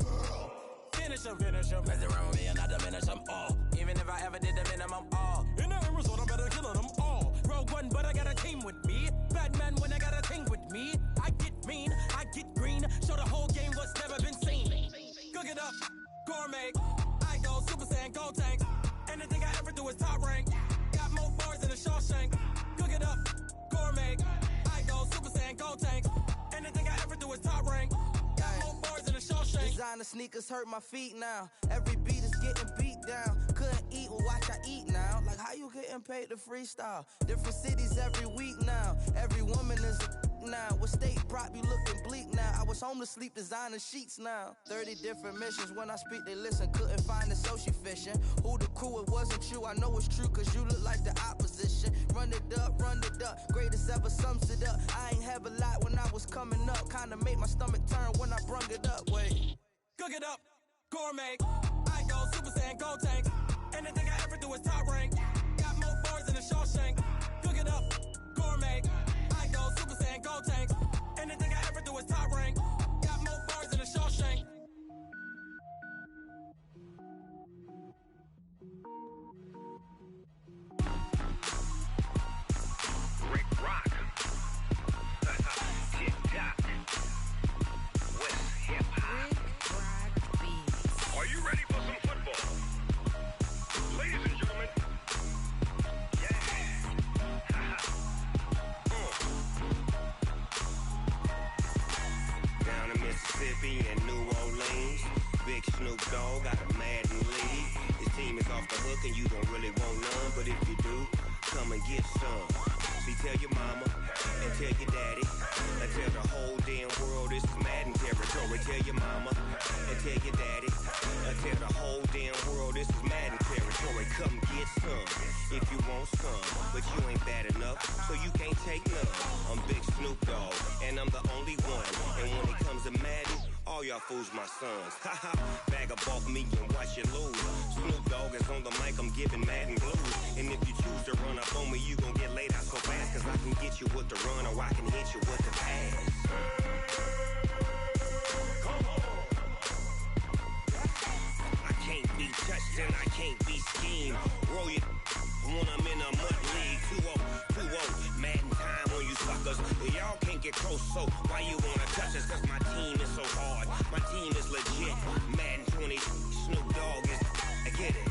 Finish them. Mess around with me and I diminish them all. Even if I ever did the minimum all. In the end result, I better kill them all. Rogue One, but I got a team with me. Batman when I got a team with me. I get mean, I get green. Show the whole game what's never been seen. Cook it up, gourmet. I go Super Saiyan, gold tank. Anything I ever do is top rank. Got more bars than a Shawshank. Cook it up, gourmet. I go Super Saiyan, gold tank. Anything I ever do is top rank. Got more bars than a Shawshank. Designer sneakers hurt my feet now. Every beat is getting beat down. Couldn't eat, well watch I eat now. Like how you getting paid to freestyle? Different cities every week now. Every woman is a now. What state prop you looking bleak now? I was home to sleep, designer sheets now. 30 different missions. When I speak they listen. Couldn't find it, so she fishing. Who the crew, it wasn't you. I know it's true cause you look like the opposition. Run it up, greatest ever sums it up. I ain't have a lot when I was coming up. Kinda made my stomach turn when I brung it up. Wait. Cook it up, gourmet. I go Super Saiyan, gold tank. Anything I ever do is top rank. Got more bars than a Shawshank. Cook it up, gourmet. I go Super Saiyan, gold tank. Anything I ever do is top rank. Got more bars than a Shawshank. Rick Rock. Tick-tock. West hip-hop. Are you ready for some football? Ladies and gentlemen. Yeah. Down in Mississippi and New Orleans, Big Snoop Dogg got a Madden lead. His team is off the hook and you don't really want none, but if you do, come and get some. See, tell your mama and tell your daddy and tell the whole damn world this is Madden territory. Tell your mama and tell your daddy and tell the whole damn world this is Madden territory. Come get some if you want some, but you ain't bad enough, so you can't take none. I'm Big Snoop Dogg and I'm the only one. And when it comes to Madden, all y'all fools my sons. Haha, bag up off me and watch you lose. Snoop Dogg is on the mic, I'm giving Madden blues. And if you choose to run up on me, you gon' get laid out so fast, cause I can get you with the run or I can hit you with the pass. Come on. I can't be touched and I can't be schemed. Roll you when I'm in a mud league. 2-0, Madden time on you suckers. Y'all can't get close, so why you wanna touch us? Cause my team is so hard. My team is legit. Madden 20, Snoop Dogg is, I get it.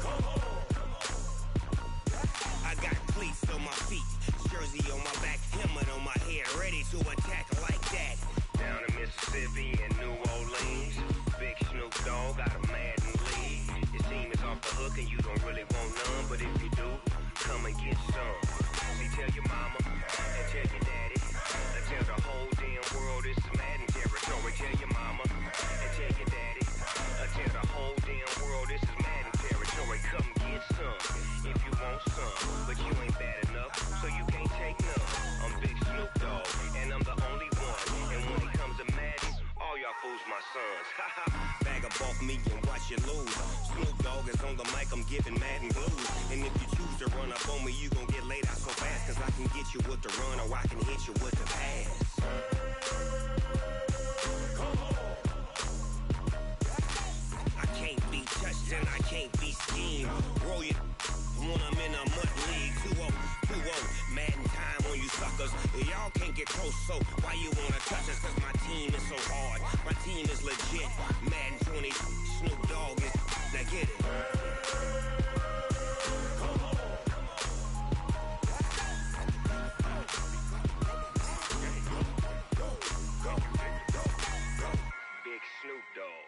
Come on. I got cleats on my feet, jersey on my back, helmet on my head, ready to attack like that. Down in Mississippi and New Orleans, Big Snoop Dogg got a Madden lead. His team is off the hook and you don't really want none, but if you do, come and get some. See, tell your mama and tell your daddy and tell the whole damn world this is Madden territory. Tell your Dogg is on the mic, I'm giving Madden blues. And if you choose to run up on me, you gon' get laid out so fast. Cause I can get you with the run or I can hit you with the pass. I can't be touched and I can't be schemed. Roll you when I'm in a mud league. 2-0, 2-0, Madden time on you suckers. Y'all can't get close, so why you wanna touch us? Cause my team is so hard, my team is legit. Madden 20, Snoop Dogg is, now get it. Big Snoop Dogg,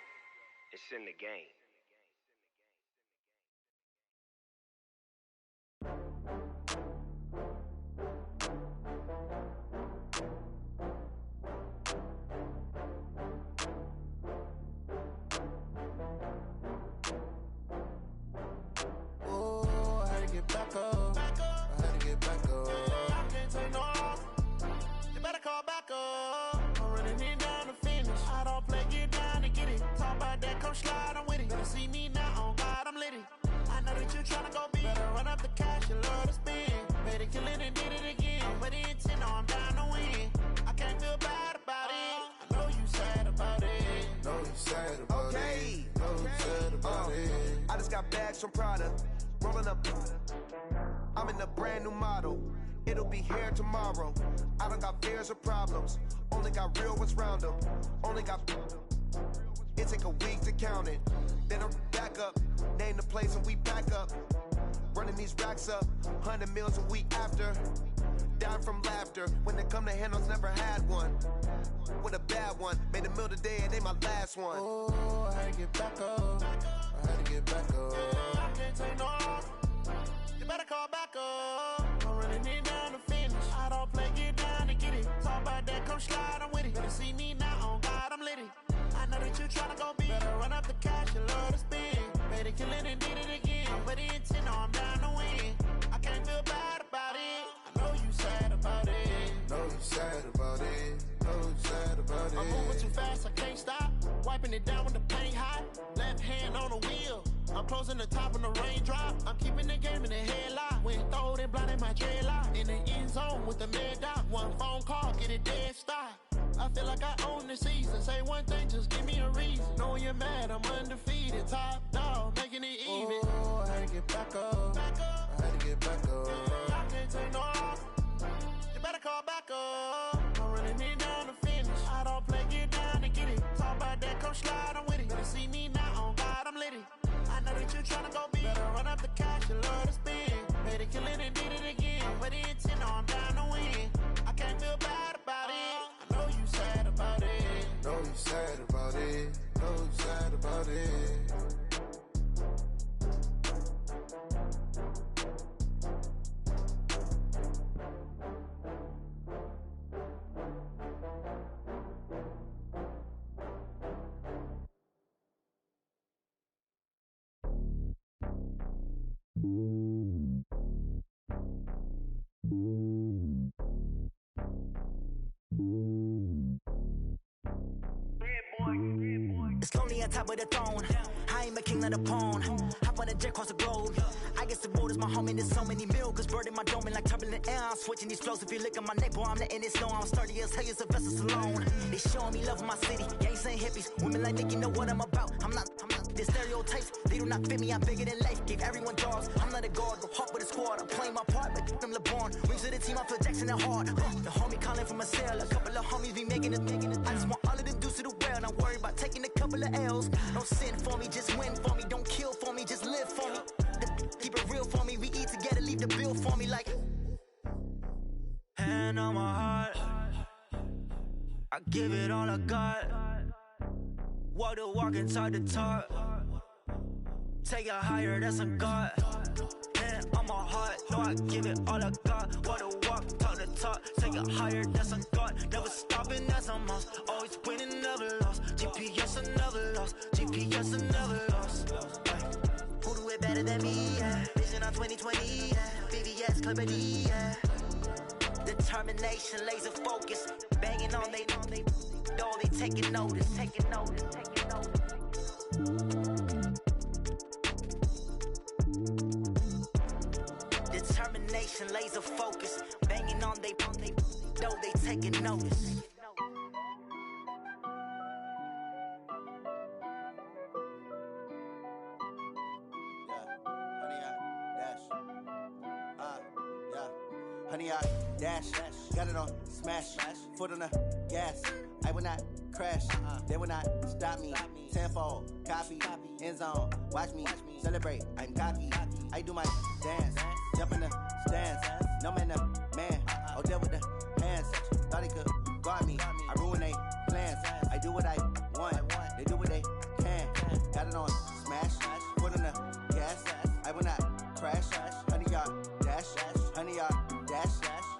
it's in the game. Back up. I had to get back up. I can't take no loss. You better call back up. I'm running it down to finish. I don't play, get down to get it. Talk about that, come slide, I'm with it. Better see me now, on God, I'm litty. I know that you tryna go big. Better run up the cash, you love to spin. Made it, kill it, and did it again. But the intent, no, I'm down to win. I can't feel bad about it. I know you sad about it. Know you sad about it. Know you sad about it. I just got bags from Prada. Rolling up, I'm in a brand new model. It'll be here tomorrow. I don't got fears or problems. Only got real ones round them. Only got. It take a week to count it. Then I'm back up. Name the place and we back up. Running these racks up. 100 meals a week after. Down from laughter. When it come to handles, never had one. With a bad one. Made a meal today and they my last one. Oh, I had to get back up. I had to get back up. I can't take no loss. You better call back up. I'm running it down to finish. I don't play, get down to get it. Talk about that, come slide, I'm with it. Better see me now, on God, I'm litty. I know that you tryna go big. Better run up the cash, you love to spin. Made it, kill it, and did it again. But the intent, no, I'm down to win. I can't feel bad about it. I know you sad about it. Know you sad about it. Know you sad about it. I'm moving too fast, I can't stop. Wiping it down when the paint hot. Left hand on the wheel. I'm closing the top when the raindrop. I'm keeping the game in the headlock. When throwed and blinded my dreadlock. In the end zone with the mad dot. One phone call, get it dead stop. I feel like I own the season. Say one thing, just give me a reason. Knowing you're mad, I'm undefeated. Top dog, making it even. Oh, I had to get back up. I had to get back up. I can't take no loss. You better call back up. I'm running it down to finish. I don't play, get down to get it. Talk about that, come slide, I'm with it. Better see me now, on God, I'm litty. I know that you tryna go big. Better run up the cash, you love to spin. Made it, kill it, and did it again. But the intent, no, I'm down to win. I can't feel bad about it. I know you sad about it. Know you sad about it. Know you sad about it. It's lonely on top of the throne. I ain't a king of the pawn. Hop on a jet across the globe. I guess the road is my home and there's so many milkers bird in my dome and like turbulent air. I'm switching these flows. If you look at my neck, boy, I'm letting it slow. I'm sturdy as hell, as a vessel alone. They showing me love in my city. Gangs ain't hippies. Women like Nicky know what I'm about. I'm not the stereotypes. They do not fit me. I'm bigger than life. Gave everyone jobs. I'm not a guard, but hawk with a squad. I'm playing my part, but I'm LeBron. Wings of the team, I feel Jackson and hard. The homie calling from a cell. A couple of homies be making it. I just want all of the dudes to do well. Not worry about taking a couple of L's. Don't sin for me, just win for me. Don't kill for me, just live for me. Keep it real for me. We eat together, leave the bill for me like. Hand on my heart, I give it all I got. Walk the walk and talk the talk. Take it higher, that's a God. Hand on my heart, no, I give it all I got. Walk the walk, talk the talk. Take it higher, that's a God. Never stopping, that's a must. Always winning, never lost. GPS, I never lost. GPS, I never lost. Who do it better than me? Yeah. Vision on 2020. Yeah. VVS, Clippity. Yeah. Determination, laser focus. Banging on they door, they taking notice. Taking notice, taking notice. concentration, laser focus. Banging on they though they taking notice. Honey, I dash, got it on smash, foot on the gas. I will not crash, they will not stop me. Tenfold, copy, end zone, watch me celebrate. I'm cocky, I do my dance, jump in the stands. No man, the man, oh, deal with the hands. Thought he could guard me, I ruin they plans. I do what I want, they do what they can. Got it on smash, foot on the gas. I will not crash, honey, yard dash, honey, yard dash,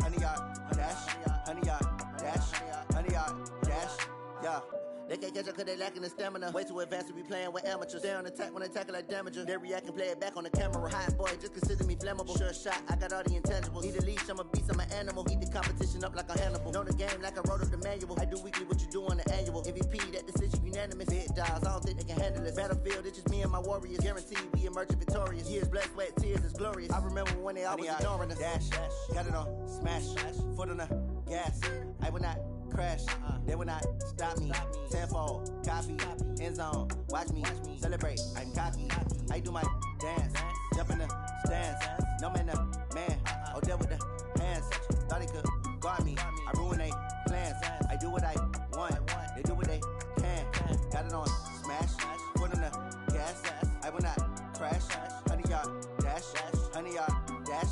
honey, yard dash, honey, yard dash, honey, yard dash, yeah. They can't catch up cause they lacking the stamina. Way too advanced to be playing with amateurs. They on attack when they tackle like damager. They react and play it back on the camera. Hot boy, just consider me flammable. Sure shot, I got all the intangibles. Need a leash, I'm a beast, I'm an animal. Heat the competition up like a Hannibal. Know the game like I wrote up the manual. I do weekly what you do on the annual. MVP, that decision unanimous. Big dogs, I don't think they can handle it. Battlefield, it's just me and my warriors. Guaranteed we emerging victorious. Years, blood, sweat, tears, it's glorious. I remember when they always ignoring us. Dash, got it on smash, foot on the gas. I will not crash, they will not stop me. Tenfold, copy, end zone, watch me celebrate. I'm cocky, I do my dance, jump in the stands. No man, the man, oh, deal with the hands. Thought he could guard me, I ruin they plans. I do what I want, they do what they can. Got it on smash, foot on the gas. I will not crash, honey, yard dash, honey, yard dash,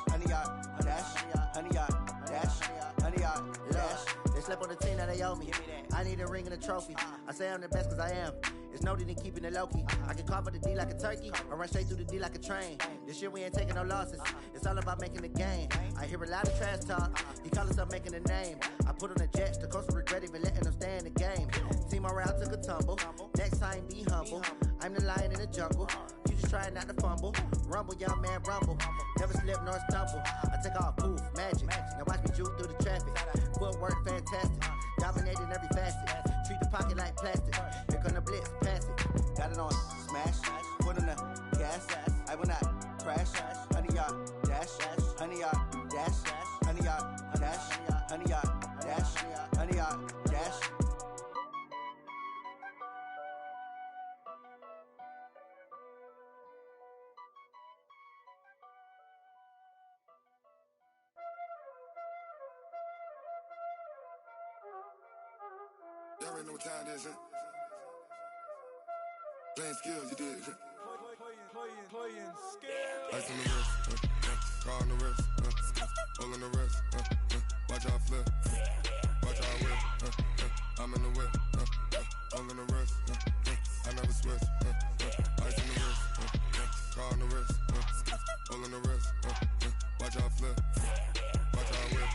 honey, yard dash, honey, yard dash, honey, yard dash. They slept on the team that they owe me. I need a ring and a trophy. I say I'm the best cause I am. It's no need in keeping it low-key. I can carve for the D like a turkey, or run straight through the D like a train. This year we ain't taking no losses. It's all about making the game. I hear a lot of trash talk. He call himself making a name. I put on the Jets. The coach will regret even letting them stay in the game. Team morale took a tumble. Next time be humble. I'm the lion in the jungle. You just trying not to fumble. Rumble, young man, rumble. Never slip nor stumble. I take off, poof, magic. Now watch me juke through the traffic. Footwork fantastic. Dominating every facet. Treat the pocket like plastic. Here come the blitz, pass it. Got it on smash, foot on the gas. I will not crash. Honey, yard dash, honey, yard dash, honey, yard dash, honey, yard dash, honey, yard dash. Y'all already know what time it is, huh? Playing skills, you did. Playing skills. Ice on the wrist, car on the wrist, hole in the wrist, watch out flip, watch out whip, I'm in the whip, hole in the wrist, I never switch, ice on the wrist, car on the wrist, hole in the wrist, watch out flip, watch out whip,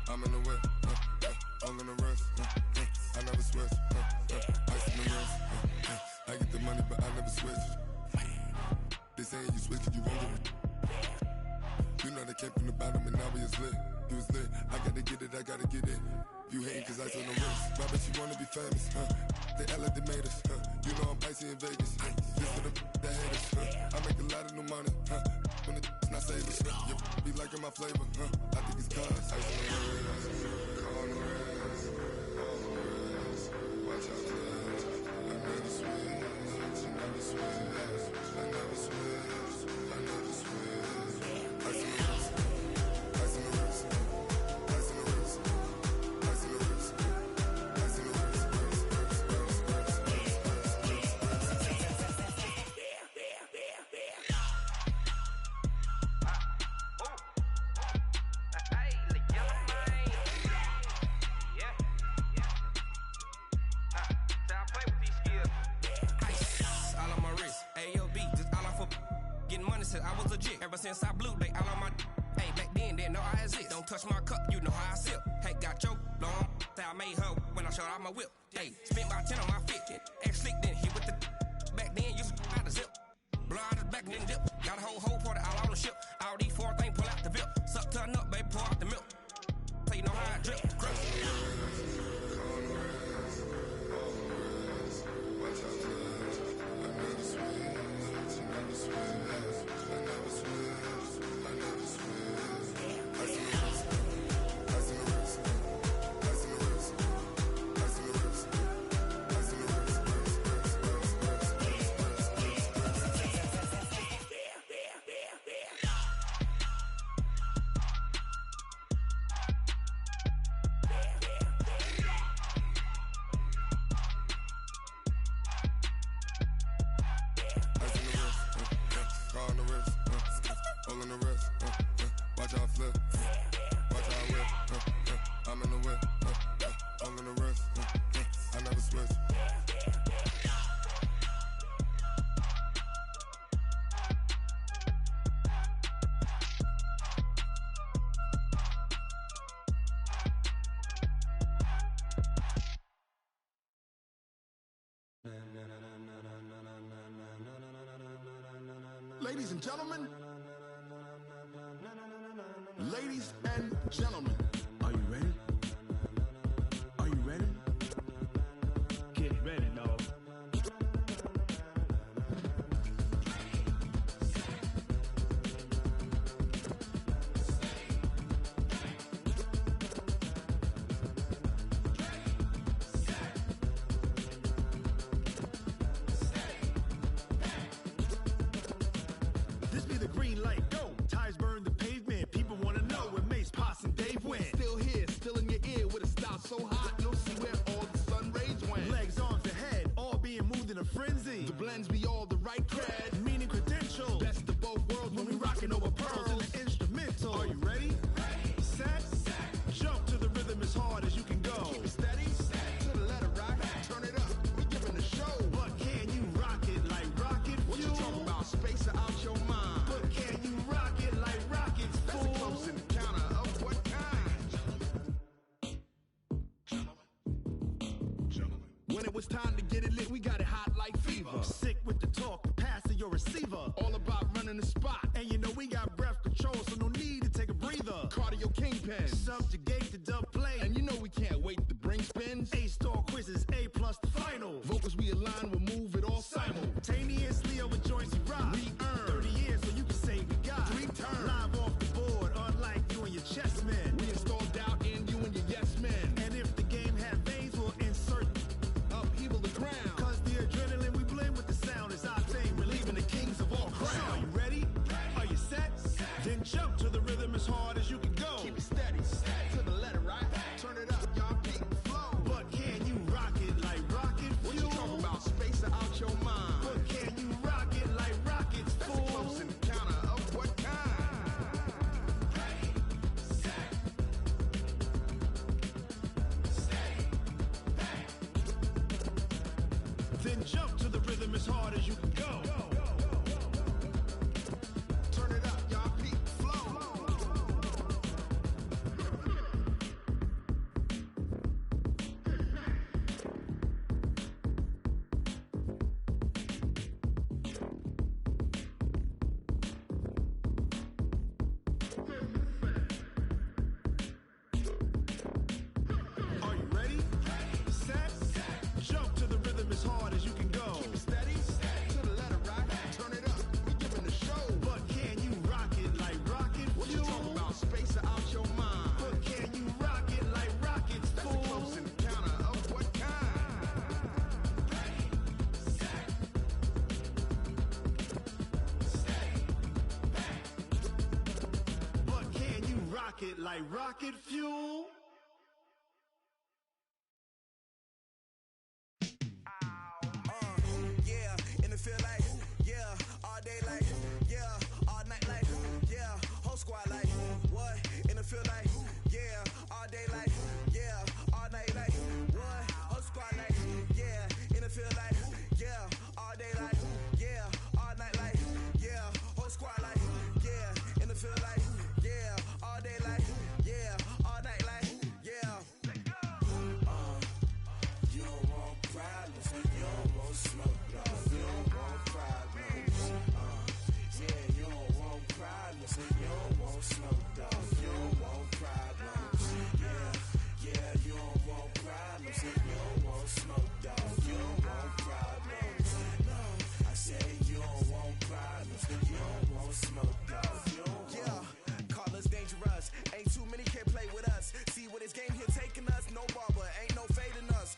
I'm in the whip, hole in the wrist, I never switch, ice in the wrist, I get the money but I never switch. They saying you switch cause you won't get it. You know they came from the bottom and now we is lit. You was lit, I gotta get it, I gotta get it. You hating cause ice on the wrist. Why bet you wanna be famous, They act like they made us, You know I'm icy in Vegas, This for the that hate us, I make a lot of new money, When it's not savers, You be liking my flavor, I think it's cause ice on the wrist, car on the wrist, watch out for that. I never switch, I never switch. I never switch, I never switch. Ice in the wrist, ice in the wrist, ice in the wrist, ice in the wrist, ice in the wrist, I was legit. Ever since I blew, they all on my. Hey, back then, didn't know I exist. Don't touch my cup, you know how I sip. Hey, got your long. I made her when I showed out my whip. Hey, spent about 10 on my fit. Ex-slick, then hit with the. Back then, used to out the zip. Blow out the back, then dip. Got a whole party all on the ship. All these four things pull out the VIP. Suck, turn up, baby, pour out the milk. So you know how I drip. Crush. I never switch. All in the wrist, watch out flip. Watch out whip, I'm in the whip, all in the wrist, I never switch. Ladies and gentlemen, ladies and gentlemen, are you ready? Are you ready? Get ready, dog. This be the green light, go. Tires burn the pavement. People wanna know where Mace, Potts, and Dave went. Still here, still in your ear with a style so hot, you'll see where all the sun rays went. Legs, arms, and head, all being moved in a frenzy. The blends be all the right cred, meaning credentials. Best of both worlds when we rockin' over pearls in the instrumental. Are you ready? Set, jump to the rhythm as hard as you can go. Keep it steady, to the letter right. Turn it up, we giving the show. But can you rock it like rocket fuel? What you talking about? Space out your mind. But can you rock it like rockets, fool? That's a close encounter of what kind? When it was time to get it lit, we got it hot like fever. Sick with the talk, passing your receiver. All about running the spot. And you know we got breath control, so no need to take a breather. Cardio kingpin, subjugate the dub play. And you know we can't wait to bring spins. A-star quizzes, A+ the final. Vocals we align, we'll move it all simultaneously over joints we rock. We earn 30 years, so you can say we got 3 turns. Live off the board, unlike you and your chess men. We install doubt in you and your yes men. And if the game had veins, we'll insert upheaval the ground. Cause the adrenaline we blend with the sound is our thing. Relieving the kings of all crowns. Are you ready? Are you set? Then jump to the rhythm as hard as you can go. Keep it steady, to the letter right. Turn it up, y'all beat the flow. But can you rock it like rocket fuel? What you talking about? Space out your mind. But can you rock it like rockets, fool? That's a close encounter of what kind? Then jump to the rhythm as hard as you can go. Turn it up, y'all beat the flow. Are you ready? Set, jump to the rhythm as hard as you can go. Keep it steady, to the letter right. Turn it up, we giving the show. But can you rock it like rocket fuel? What you talking about? Space out your mind. But can you rock it like rockets, fool? That's a close encounter of what kind? But can you rock it like rocket fuel? Yeah, and it feel like, yeah, all day like, yeah, all night like, yeah, whole squad like, what? And it feel like, yeah, all day like, yeah, all night like, what? Whole squad like, yeah, and it feel like, yeah, all day like, yeah, all night like, yeah, whole squad like, yeah, and it feel like, yeah, all day like, yeah, all night like, yeah. You don't want problems, you don't want smoke, dog. You don't want problems. Yeah, you don't want problems, you don't want smoke, dog. You don't want problems. Yeah, you don't want problems, you don't want smoke, dog. You don't want problems. No, I say you don't want problems, you don't want smoke, dog. You don't want. Call us dangerous. Ain't too many can play with us. See what this game here taking us. No barber, ain't no fading us.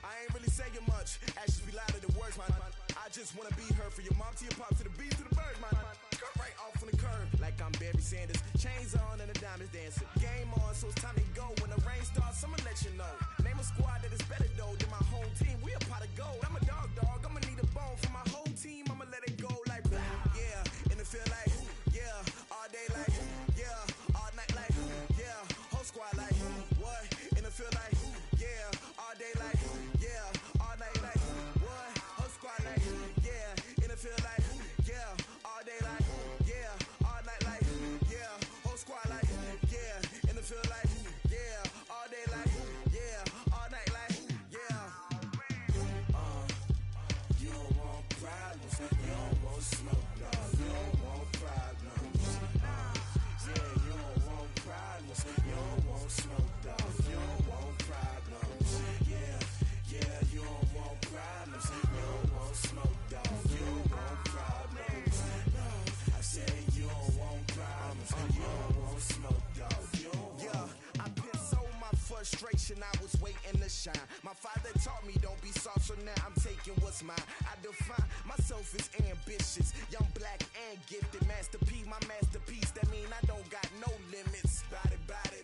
I ain't really saying much. Actions be louder than words, man. I just wanna be heard for your mom to your pop to the beat to the birds, man. Cut right off on the curb like I'm Barry Sanders. Chains on and the diamonds dancing. Game on, so it's time to go. When the rain starts, I'ma let you know. Name a squad that is better though than my home team. We a pot of gold. I'm a dog. I'ma need a bone for my whole team. I'ma let it go like blah. Yeah, and it feel like, yeah, all so now I'm taking what's mine. I define myself as ambitious, young, black, and gifted. Master P, my masterpiece. That mean I don't got no limits. Bout it,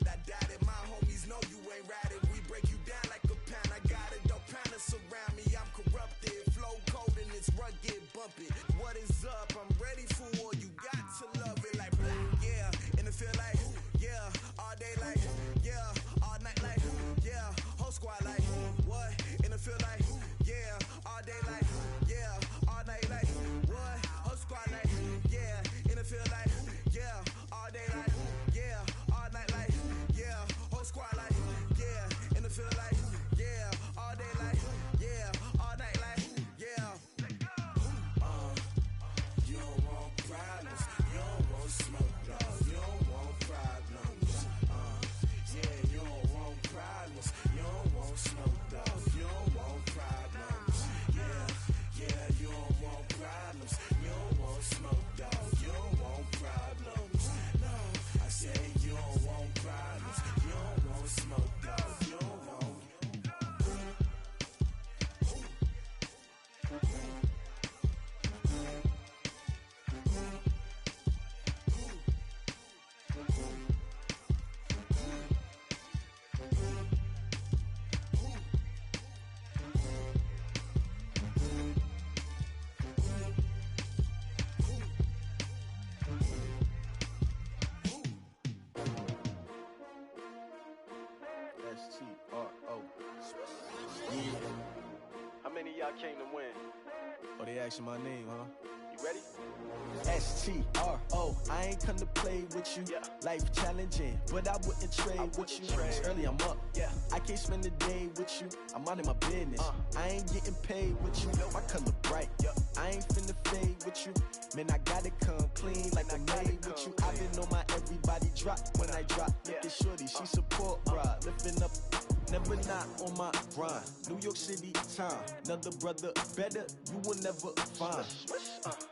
I doubt it. My homies know you ain't ratted. We break you down like a pound. I got it, don't pound to surround me. I'm corrupted, flow cold and it's rugged, bumpy. What is up? I'm ready for war. You got to love it like yeah, and it feel like yeah, all day like yeah, all night like yeah, whole squad like what? And it feel like yeah, all day like yeah, all night like what? Whole squad like yeah, and it feel like yeah, all day like yeah, all night like yeah, whole squad like yeah, and it feel like yeah, all day like yeah, all night like yeah. You don't want problems, you don't want smoke, dog. You don't want problems. Yeah, you don't want problems, you don't want smoke, dog. You don't want problems. Yeah, you don't want problems, you don't want smoke, dog. You don't want problems. No, I say you don't want problems, you don't want smoke, dog. You don't want. S-T-R-O. Yeah. How many of y'all came to win? Oh, they asking my name, huh? You ready? S-T-R-O. I ain't come to play with you. Life challenging, but I wouldn't trade with you. It's early, I'm up. I can't spend the day with you. I'm minding my business. I ain't getting paid with you. My color bright. I ain't finna fade with you. Man, I gotta come clean like I made with you. I've been on my everybody drop when I drop. Look at shorty, she support, bruh. Lifting up, never not on my grind. New York City time. Another brother better, you will never find.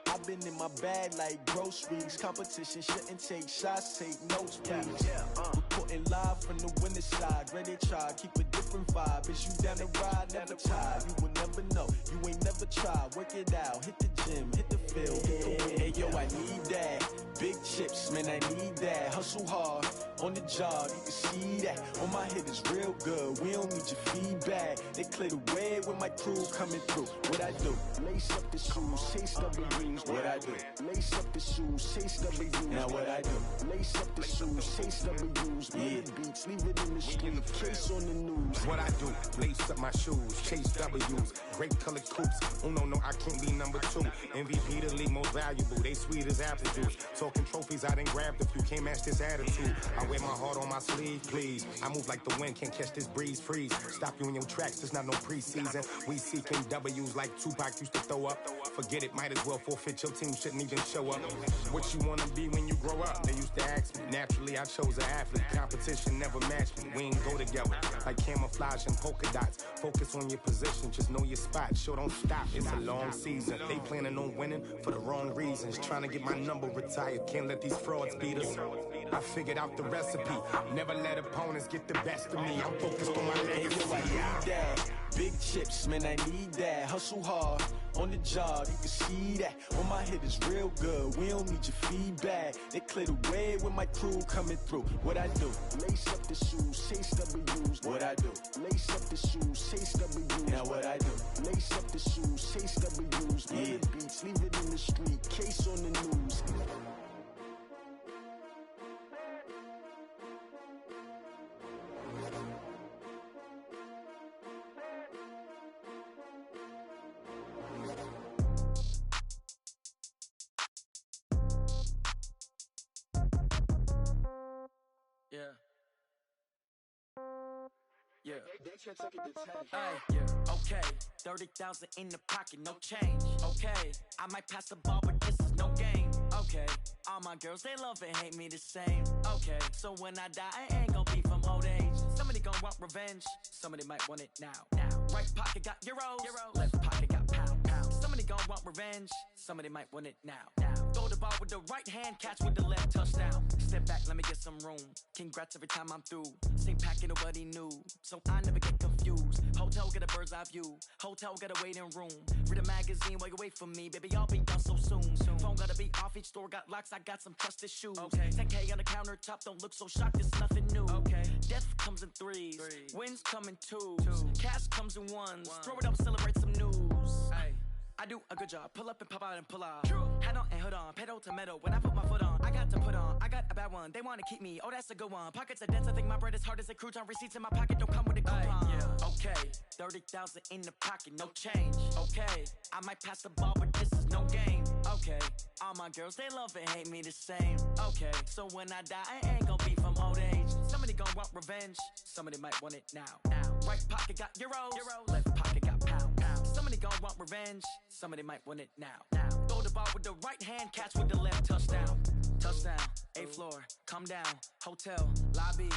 I've been in my bag like groceries. Competition shouldn't take shots, take notes, please. Reporting live from the winning side. Ready to try, keep a different vibe. Is you down the ride, never tired. You will never know, you ain't never tried. Work it out, hit the gym, hit the field, hit the win. Hey yo, I need that. Big chips, man, I need that. Hustle hard, on the job, you can see that. On my hit is real good, we don't need your feedback. They clear the way with my crew coming through. What I do? Lace up the shoes, chase W's. What I do? Lace up the shoes, chase W's. Now what I do? Lace up the shoes, chase W's. Yeah, beats, leave it in the street, case on the news. What I do? Lace up my shoes, chase W's. Great colored coops. Oh no, I can't be number 2. MVP the league most valuable. They sweet as apple juice. Talking trophies, I done grabbed a few. Can't match this attitude. I wear my heart on my sleeve, please. I move like the wind, can't catch this breeze, freeze. Stop you in your tracks, there's not no preseason. We seeking W's like Tupac used to throw up. Forget it, might as well forfeit. Your team shouldn't even show up. What you wanna be when you grow up? They used to ask me. Naturally, I chose an athlete. Competition never matched me. We ain't go together like camouflage and polka dots. Focus on your position, just know your spot. Sure, don't stop. It's a long season. They planning on winning for the wrong reasons. Trying to get my number retired. Can't let these frauds beat us. I figured out the recipe. Never let opponents get the best of me. I'm focused on my legacy. I need that. Big chips, man, I need that. Hustle hard, on the job, you can see that. On my hit is real good, we don't need your feedback. They clear the way with my crew coming through. What I do? Lace up the shoes, chase W's. What I do? Lace up the shoes, chase W's. Now what I do? Lace up the shoes, chase W's. Yeah, beats, leave it in the street, case on the news. Yeah. Yeah. Hey, yeah. Okay. 30,000 in the pocket, no change. Okay. I might pass the ball, but this is no game. Okay. All my girls, they love and hate me the same. Okay. So when I die, I ain't gonna be from old age. Somebody gonna want revenge. Somebody might want it now. Right pocket got euros. Left pocket got pound. Somebody gonna want revenge. Somebody might want it now. Throw the ball with the right hand, catch with the left, touchdown. Step back, let me get some room. Congrats every time I'm through. Same packet, nobody knew. So I never get confused. Hotel get a bird's eye view. Hotel get a waiting room. Read a magazine while you wait for me. Baby, I'll be done so soon. Phone gotta be off, each store got locks. I got some trusted shoes. 10K on the countertop, don't look so shocked, it's nothing new. Death comes in threes. Wins come in twos. Cash comes in ones. Throw it up, celebrate some news. I do a good job, pull up and pop out and pull out. Hat on and hood on, pedal to metal. When I put my foot on, I got to put on. I got a bad one, they wanna keep me. Oh, that's a good one. Pockets are dense, I think my bread is hard as a crouton. Receipts in my pocket don't come with a coupon. Okay, 30,000 in the pocket, no change. Okay, I might pass the ball, but this is no game. Okay, all my girls, they love and hate me the same. Okay, so when I die, I ain't gon' be from old age. Somebody gon' want revenge, somebody might want it now. Right pocket got euros, left pocket got pounds. Somebody gon' want revenge, somebody might want it now. Throw the ball with the right hand, catch with the left, touchdown. Touchdown, 8th floor, come down, hotel, lobby.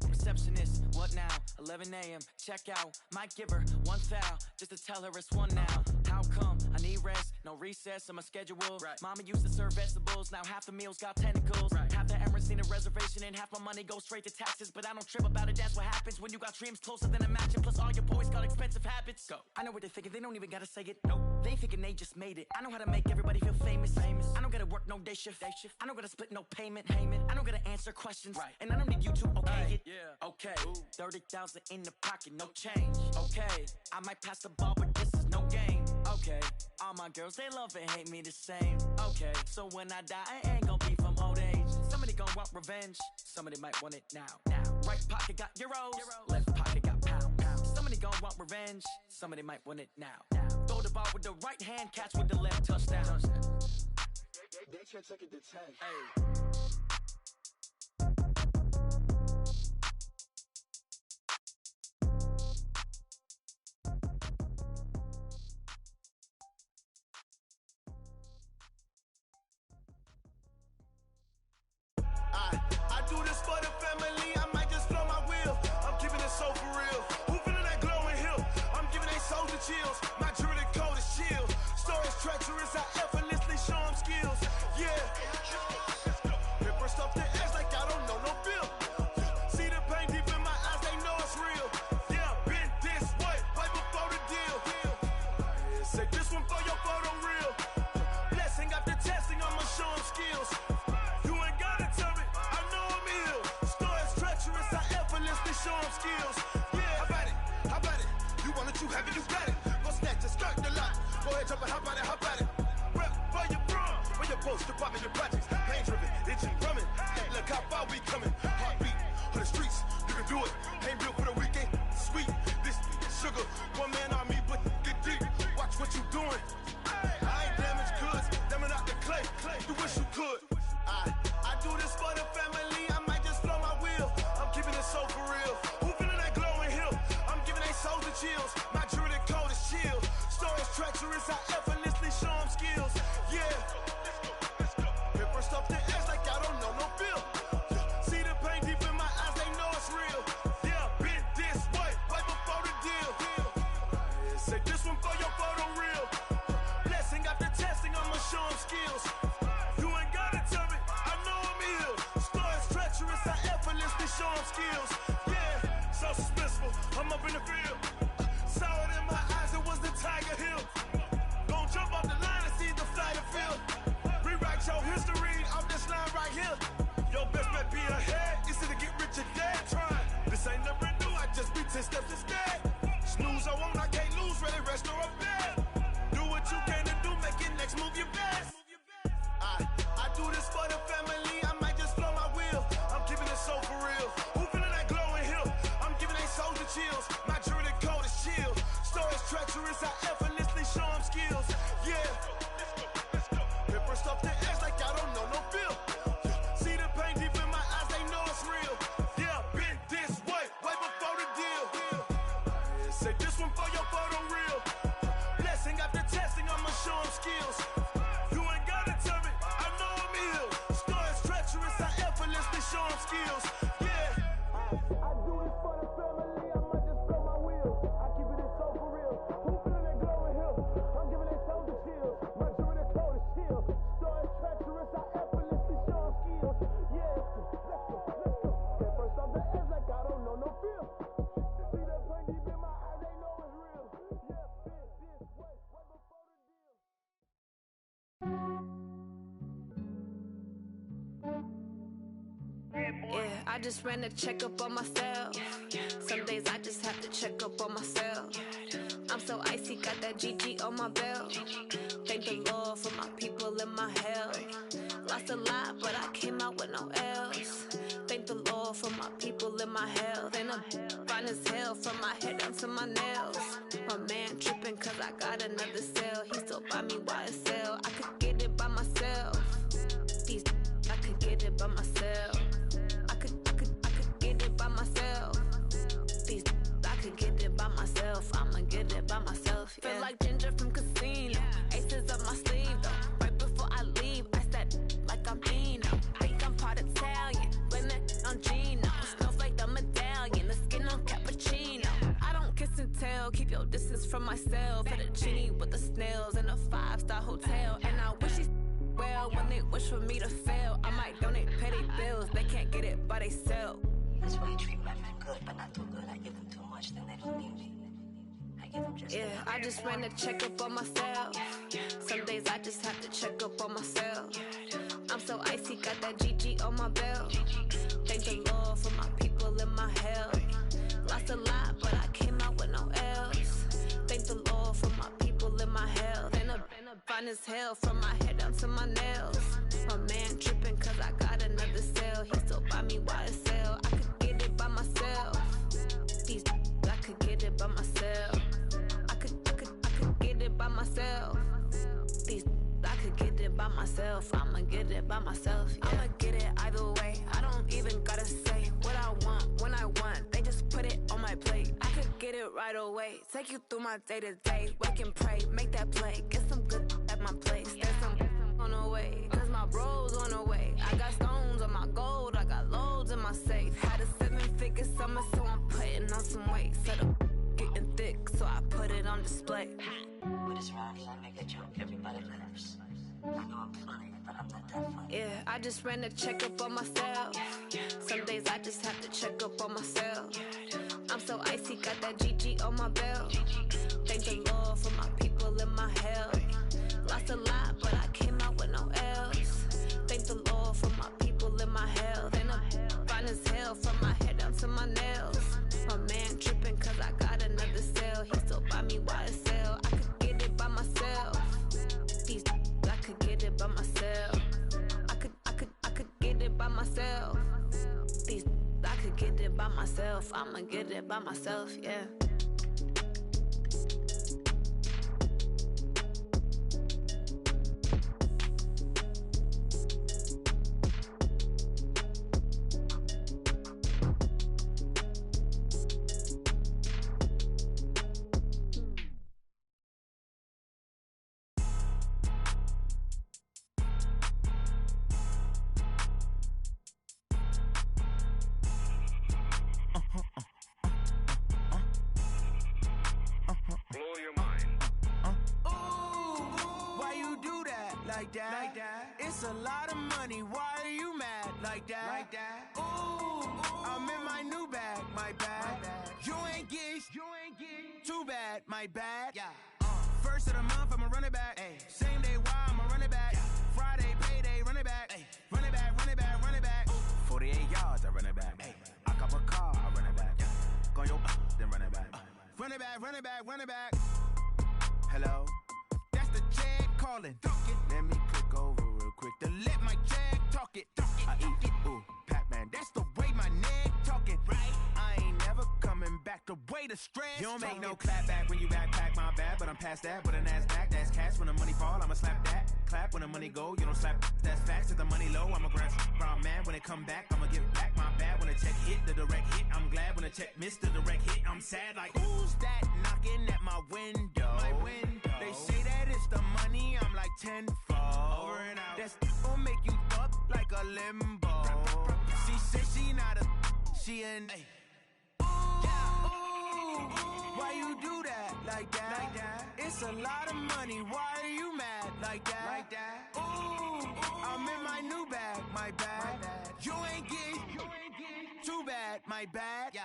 Receptionist, what now? 11 a.m., check out. Might give her one foul, just to tell her it's one now. How come? I need rest, no recess in my schedule. Mama used to serve vegetables, now half the meals got tentacles. Half the Emirates need a reservation and half my money goes straight to taxes. But I don't trip about it, that's what happens when you got dreams closer than a mansion. Plus all your boys got expensive habits. Go. I know what they're thinking, they don't even gotta say it. Nope. They ain't thinking they just made it. I know how to make everybody feel famous. I don't gotta work no day shift. I don't gotta split no payment. I don't gotta answer questions. And I don't need you to okay it. Okay, 30,000 in the pocket, no change. Okay, I might pass the ball, but this is no game. Okay, all my girls, they love and hate me the same. Okay, so when I die, I ain't gon' be from old age. Somebody gon' want revenge, somebody might want it now. Right pocket got euros, left pocket got pounds. Somebody gon' want revenge, somebody might want it now. Throw the ball with the right hand, catch with the left, touchdown. They can't take it to 10. I do this for the family, I might just blow my wheel. I'm keeping it so for real. Who feeling that glowing hill? I'm giving they soldier chills. My jewelry code is chill. Stories treacherous, I effortlessly show them skills. Yeah. Paper stuff the edge like I don't know no feel. See the pain deep in my eyes, they know it's real. Yeah, been this way, right before the deal. Say this one for your photo real. Blessing after testing, I'ma show them skills. You ain't gotta tell me, I know I'm ill. Stories treacherous, I effortlessly show them skills. Yeah, how about it? How about it? You want it, you have it, you got it. Go snatch it, start the lot. Go ahead, jump it, how about it? How about it? Rep for your bro, for your post, your pop, your projects. Pain driven, itching, drumming. Look how far we coming. Heartbeat for the streets, you can do it. Ain't built for the weekend, sweet. This sugar, one man army, but get deep. Watch what you doing. I ain't damaged goods, damn it out the clay. You wish you could. I do this for the family, I might just blow my wheel. I'm keeping it so for real. Who feeling that glowing hill? I'm giving they souls the chills. My jewelry code is chill. Stories treacherous, I effortlessly show them skills. Yeah. Paper stuff the edge like I don't know no feel. See the pain deep in my eyes, they know it's real. Yeah, been this way, right before the deal. Say this one for your photo real. Blessing after testing, I'ma show them skills. You ain't gotta tell me, I know I'm ill. Stories treacherous, I effortlessly show them skills. Yeah, so suspenseful, I'm up in the field. Saw it in my eyes, it was the Tiger Hill. Gon' jump off the line and see the flight of field. Rewrite your history off this line right here. Your best bet be ahead, easy to get rich or dead. Trying, this ain't never new, I just be 10 steps instead. Snooze I won't, I can't lose, ready, rest or up bed. Do what you can to do, make it next move your best. I do this for the family, I might just blow my wheel. I'm keeping it so for real. Who feeling that glowing hill? I'm giving they soldier chills. My jewelry code is chill. Stories treacherous, I effortlessly show them skills. Yeah. Paper stuff the edge like I don't know no feel. See the pain deep in my eyes, they know it's real. Yeah, been this way, right before the deal. Say this one for your photo real. Blessing after testing, I'ma show them skills. You ain't I just ran a checkup on myself. Some days I just have to check up on myself. I'm so icy, got that GG on my belt. Thank the Lord for my people in my hell. Lost a lot, but I came out with no L's. Thank the Lord for my people in my health. And I'm fine as hell from my head down to my nails. My man tripping cause I got another cell. He still buy me YSL. I could get it by myself. These I could get it by myself. I could get it by myself. These I could get it by myself. I'ma get it by myself. Yeah. Feel like Ginger from Casino. Aces up my sleeve though. Right before I leave, I said like I'm Dino. Think I'm part Italian. Blame it on Gino. Smells like the medallion. The skin on cappuccino. I don't kiss and tell. Keep your distance from myself. For the genie with the snails in a 5-star hotel. And I wish he's well when they wish for me to fail. I might donate petty bills. They can't get it by they sell. That's why you treat my men good, but not too good. I give them too much, then they don't need me. I give them just enough. I just ran a checkup on myself. Some days I just have to check up on myself. I'm so icy, got that GG on my belt. Thank the Lord for my people in my hell. Lost a lot, but I came out with no L's. Thank the Lord for my people in my hell. Then I'm fine as hell from my head down to my nails. My man tripping cause I got another cell. He still buy me YSL. I could get it by myself. These I could get it by myself. I could get it by myself. These I could get it by myself. I'ma get it by myself. Yeah. I'ma get it either way. I don't even gotta say what I want when I want. They just put it on my plate. I could get it right away. Take you through my day to day. Wake and pray, make that play. Get some good at my place. There's some on the way. Cause my bros on the way. I got stones on my gold. I got loads in my safe. Had a 7-figure summer, so I'm putting on some weight. Set up getting thick, so I put it on display. With this round here, I make a joke. Everybody laughs. I know I'm funny, but I'm not that funny. Yeah, I just ran a checkup on myself. Some days I just have to check up on myself. I'm so icy, got that GG on my belt. Thank the Lord for my people in my hell. Lost a lot, but I came out with no L's. Thank the Lord for my people in my hell. Then I'm fine as hell from my head down to my nails. My man tripping cause I got another cell. He still buy me YSL. I could get it by myself. These I could get it by myself. I could get it by myself. These I could get it by myself. I'ma get it by myself, yeah. Like that. It's a lot of money. Why are you mad like that? Like that. Ooh, I'm in my new bag. My bad. You ain't get too bad. My bad. Yeah. First of the month, I'ma run it back. Ay. Same day, why I'ma run it back. Yeah. Friday, payday, run it back. Ay. Run it back, run it back, run it back. 48 yards, I run it back. Ay. I cop a car, I run it back. Yeah. Go yo, then run it back. Run it back, run it back, run it back. Hello. The jag calling. Let me click over real quick to let my jag talk it. I eat it, ooh, Pac-Man. That's the way my neck talking. Right? I ain't never coming back. The way the stress. You don't make no clap back when you backpack, my bad. But I'm past that with a NASDAQ. That's cash. When the money fall, I'ma slap that. Clap when the money go. You don't slap. That's facts. If the money low, I'ma grab. Brown man when it come back, I'ma give back. My bad when the check hit the direct hit. I'm glad when the check missed the direct hit. I'm sad like who's that knocking at my window? My window. They say that it's the money, I'm like tenfold. Over and out. That's gon' make you up like a limbo. She said she not a, she an. Ooh, why you do that like that? Like that? It's a lot of money. Why are you mad like that? Like that. Ooh, I'm in my new bag. My bad. You ain't get too bad. My bad. Yeah.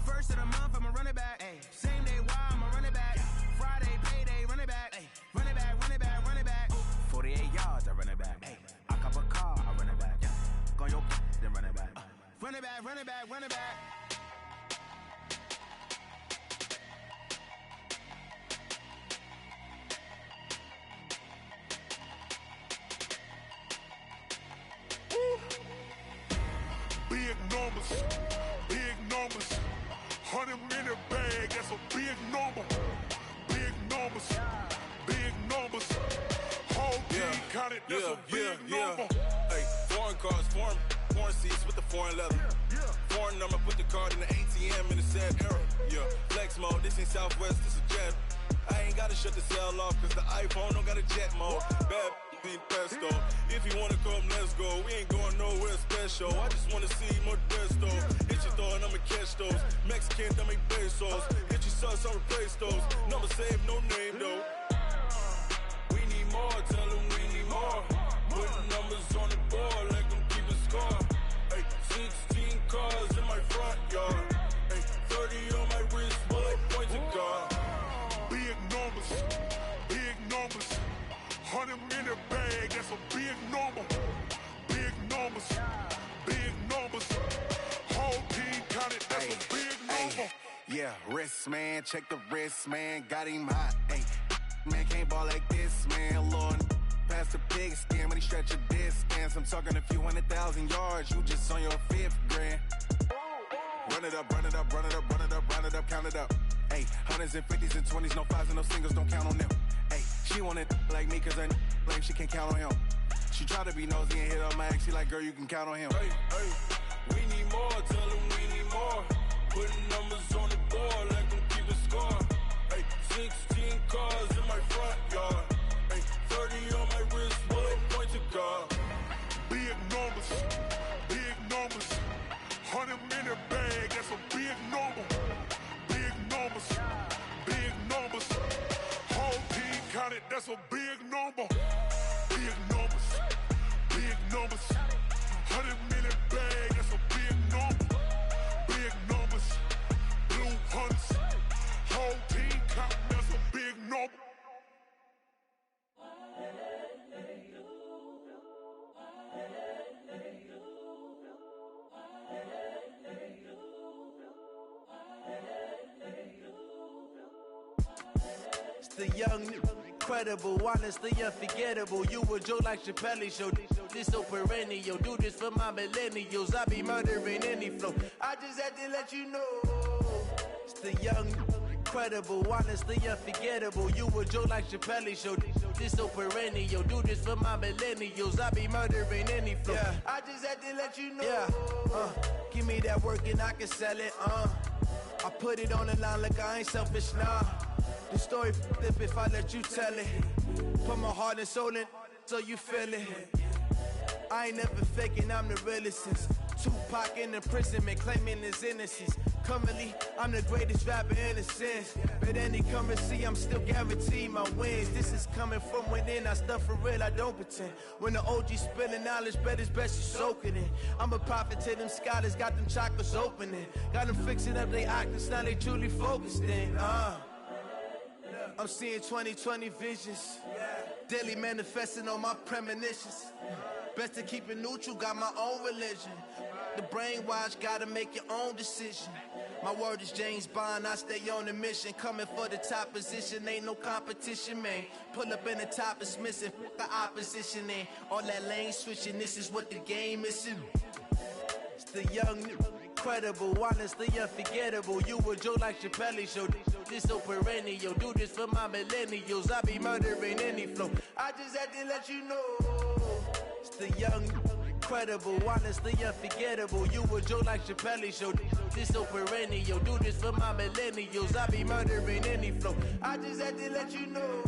First of the month, I'ma run it back. Ay. Same day, why I'ma run it back. Friday, payday, run it back. Ay. Run it back, run it back, run it back. 48 yards, I run it back. Ay. I cop a car, I run it back. Go yo, then run it back. run it back, run it back, run it back. Big numbers, big numbers. 100 in the bag, that's a big number. Big numbers, big numbers. Whole team counted, that's a big number. Hey, foreign cars, foreign seats with the foreign leather. Foreign number, put the card in the ATM in the sad era. Yeah, flex mode, this ain't Southwest, this a jet. I ain't gotta shut the cell off, cause the iPhone don't got a jet mode. Bad ain't pesto. If you wanna come, let's go. We ain't going nowhere special. I just wanna see more Modesto. Hit your throw and I'ma catch those. Mexican, dumb make pesos. Hit your sauce, I'll replace those. Number save, no name though. We need more, tell them we need more. Putting numbers on the board, like them keep a score. Hey, 16 cars in my front yard. Hey, 30 on my wrist, while I point to God. Big numbers, big numbers. 100 in the bag, that's a big number. Big numbers, big numbers. Whole team counted, that's a big number. Yeah, wrist man, check the wrist man, got him hot. Ay, man can't ball like this, man. Lord, past the pig skin, but he stretch a distance. I'm talking a few 100,000 yards, you just on your 5th grand. Run it up, run it up, run it up, run it up, run it up, count it up. Ay, 100s and 50s and 20s, no 5s and no singles, don't count on them. Ay, she want it like me, cause her like she can't count on him. She try to be nosy and hit on my ex, she like, girl, you can count on him. Hey, hey, we need more, tell them we need more. Putting numbers on the board, like them keep a score. Hey, 16 cars in my front yard. Hey, 30 on my wrist, while I point to God. Big numbers, big numbers. 100 in the bag, that's a big number. Big numbers, big numbers. Whole team counted, that's a big number. Big numbers, big numbers. 100 in the bag, that's a big number. Big numbers, blue hunts. Whole team counting, that's a big number. The young, incredible, honestly unforgettable. You a joke like Chappelle show. This so perennial. Do this for my millennials. I be murdering any flow. I just had to let you know. It's the young, incredible, honestly unforgettable. You a joke like Chappelle show. This so perennial. Do this for my millennials. I be murdering any flow. Yeah. I just had to let you know. Yeah. Give me that work and I can sell it. I put it on the line like I ain't selfish, nah. The story flip if I let you tell it. Put my heart and soul in so you feel it. I ain't never faking, I'm the realest since Tupac in imprisonment, claiming his innocence. Currently, I'm the greatest rapper in a sense. But any currency, I'm still guaranteed my wins. This is coming from within, I stuff for real, I don't pretend. When the OG spilling knowledge, bet it's best you soak it in. I'm a prophet to them scholars, got them chakras opening. Got them fixing up they octaves, now they truly focused in. I'm seeing 2020 visions. Daily manifesting on my premonitions. Best to keep it neutral, got my own religion. The brainwash, gotta make your own decision. My word is James Bond, I stay on the mission. Coming for the top position, ain't no competition, man. Pull up in the top is missing, the opposition in. All that lane switching, this is what the game is in. It's the young, incredible, honestly unforgettable. You a joke like Chappelle show. This so perennial. Do this for my millennials. I be murdering any flow. I just had to let you know. It's the young, incredible, honestly unforgettable. You a joke like Chappelle show. This so perennial. Do this for my millennials. I be murdering any flow. I just had to let you know.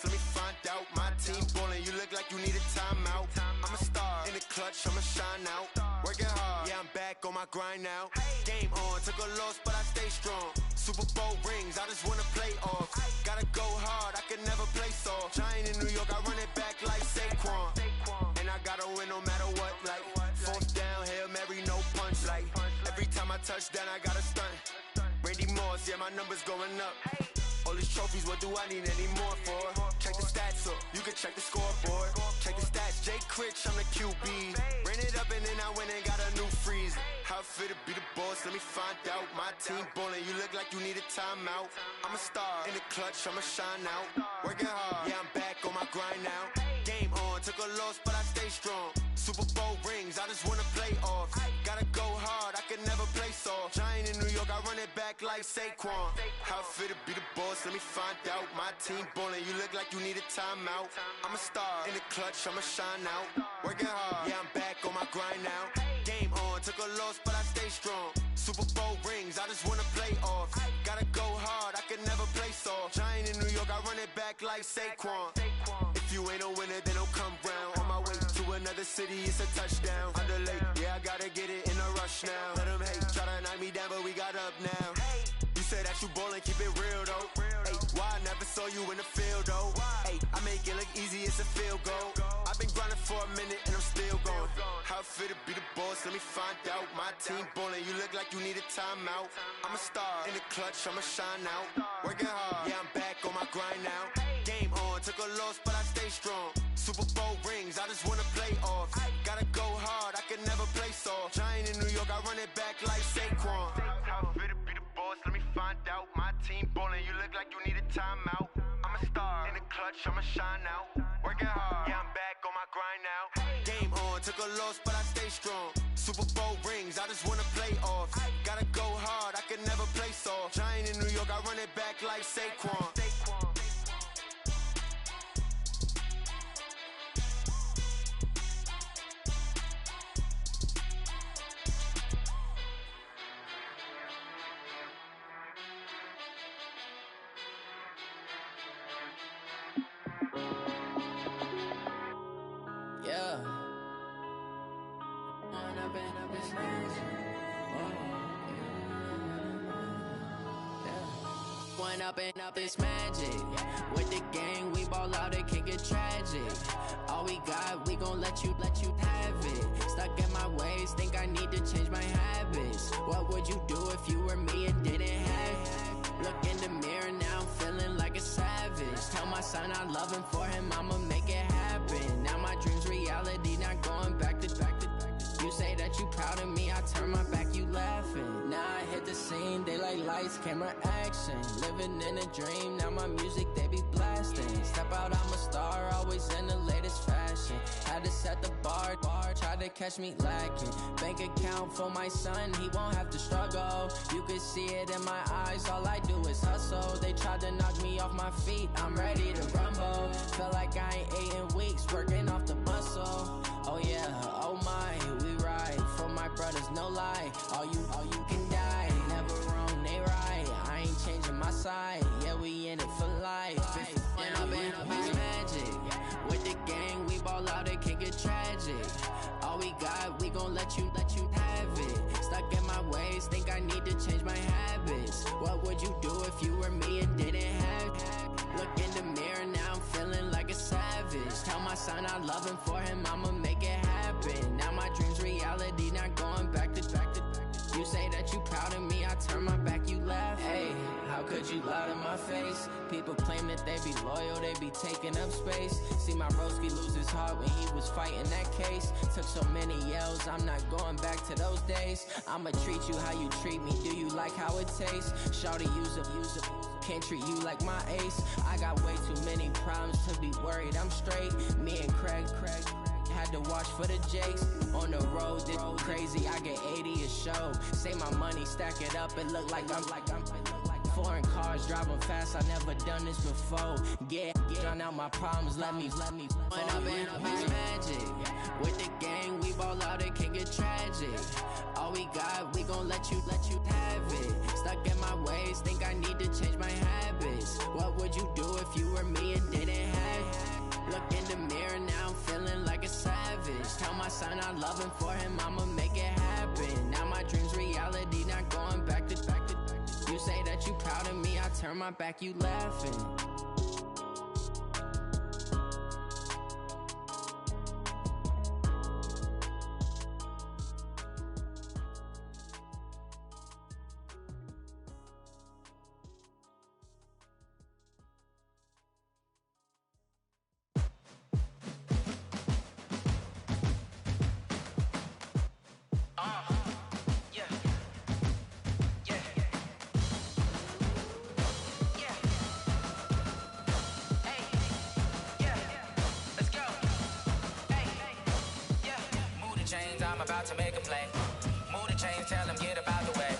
Let me find out. My team ballin', you look like you need a timeout. I'm a star in the clutch, I'ma shine out. Working hard, yeah, I'm back on my grind now. Game on, took a loss, but I stay strong. Super Bowl rings, I just wanna play off. Gotta go hard, I can never play soft. Giant in New York, I run it back like Saquon. And I gotta win no matter what, like fourth down, Hail Mary, no punch. Like every time I touch down, I gotta stunt. Randy Moss, yeah, my numbers going up. All these trophies, what do I need any more for? Check the stats up, you can check the scoreboard. Check the stats, Jay Critch, I'm the QB. Ran it up and then I went and got a new freeze. How it feel to be the boss, let me find out. My team ballin', you look like you need a timeout. I'm a star, in the clutch, I'ma shine out. Working hard, yeah, I'm back on my grind now. Game on, took a loss, but I stay strong. Super Bowl rings, I just wanna play off. Gotta go hard, I can never play soft. Giant in New York, I run it back like Saquon. How it feel to be the boss, let me find out. My team ballin', you look like you need a timeout. I'm a star, in the clutch, I'ma shine out. Working hard, yeah, I'm back on my grind now. Game on, took a loss, but I stay strong. Super Bowl rings, I just wanna play off. Gotta go hard, I can never play soft. Giant in New York, I run it back like Saquon. If you ain't a winner, then don't come round. On my way to another city, it's a touchdown. Underlay, yeah, I gotta get it in a rush now. Let them hate, try to knock me down, but we got up now. You said that you ballin', keep it real though. Ay, why I never saw you in the field though? Ay, I make it look easy, it's a field goal. I've been grinding for a minute and I'm still going. How it feel to be the boss, let me find out. My team ballin', you look like you need a timeout. I'm a star, in the clutch, I'ma shine out. Working hard, yeah, I'm back on my grind now. Game on, took a loss, but I stay strong. Super Bowl rings, I just wanna play off. Gotta go hard, I can never play soft. Giant in New York, I run it back like Saquon. How it feel to be the boss, let me find out. My team ballin', you look like you need a timeout. I'm a star, in the clutch, I'ma shine out. Working hard, yeah, I'm back on my grind now. Game on, took a loss, but I stay strong. Super Bowl rings, I just wanna play off. Gotta go hard, I can never play soft. Giant in New York, I run it back like Saquon. Yeah. One up and up, it's magic. With the gang, we ball out, it can get tragic. All we got, we gon' let you have it. Stuck in my ways, think I need to change my habits. What would you do if you were me and didn't have it? Look in the mirror now, I'm feeling like a savage. Tell my son I love him, for him I'ma make it happen. Now my dream's reality, not going back to. You say that you proud of me, I turn my back, you laughing. Now I hit the scene, they like lights, camera, action. Living in a dream, now my music, they be blasting. Step out, I'm a star, always in the latest fashion. Had to set the bar, try to catch me lacking. Bank account for my son, he won't have to struggle. You could see it in my eyes, all I do is hustle. They tried to knock me off my feet, I'm ready to rumble. Feel like I ain't ate in weeks, working off the muscle. Oh yeah, oh my, we ride for my brothers, no lie. All you can die, never wrong, they right. I ain't changing my side, yeah, we in it for life. When up and up, it's magic. With the gang, we ball out, it can get tragic. All we got, we gon' let you have it. Stuck in my ways, think I need to change my habits. What would you do if you were me and didn't have it? Look in the mirror, now I'm feeling like a savage. Tell my son I love him, for him I'ma make it happen. Now my dream's reality, not going back to. You say that you proud of me, I turn my back, you laugh. Hey, how could you lie to my face? People claim that they be loyal, they be taking up space. See my broski lose his heart when he was fighting that case. Took so many yells, I'm not going back to those days. I'ma treat you how you treat me, do you like how it tastes? Shawty, use up, can't treat you like my ace. I got way too many problems to be worried, I'm straight. Me and Craig had to watch for the Jakes. On the road, this crazy, I get 80 a show. Say my money, stack it up, it look like I'm foreign cars, driving fast, I never done this before. Drown out my problems, let me When up and up, it's magic. With the gang, we ball out, it can get tragic. All we got, we gon' let you have it. Stuck in my ways, think I need to change my habits. What would you do if you were me and didn't have it? Look in the mirror, now I'm feeling like a savage. Tell my son I love him, for him I'ma make it happen. Now my You say that you proud of me, I turn my back, you laughing. I'm about to make a play. Move the chains, tell them get up out the way.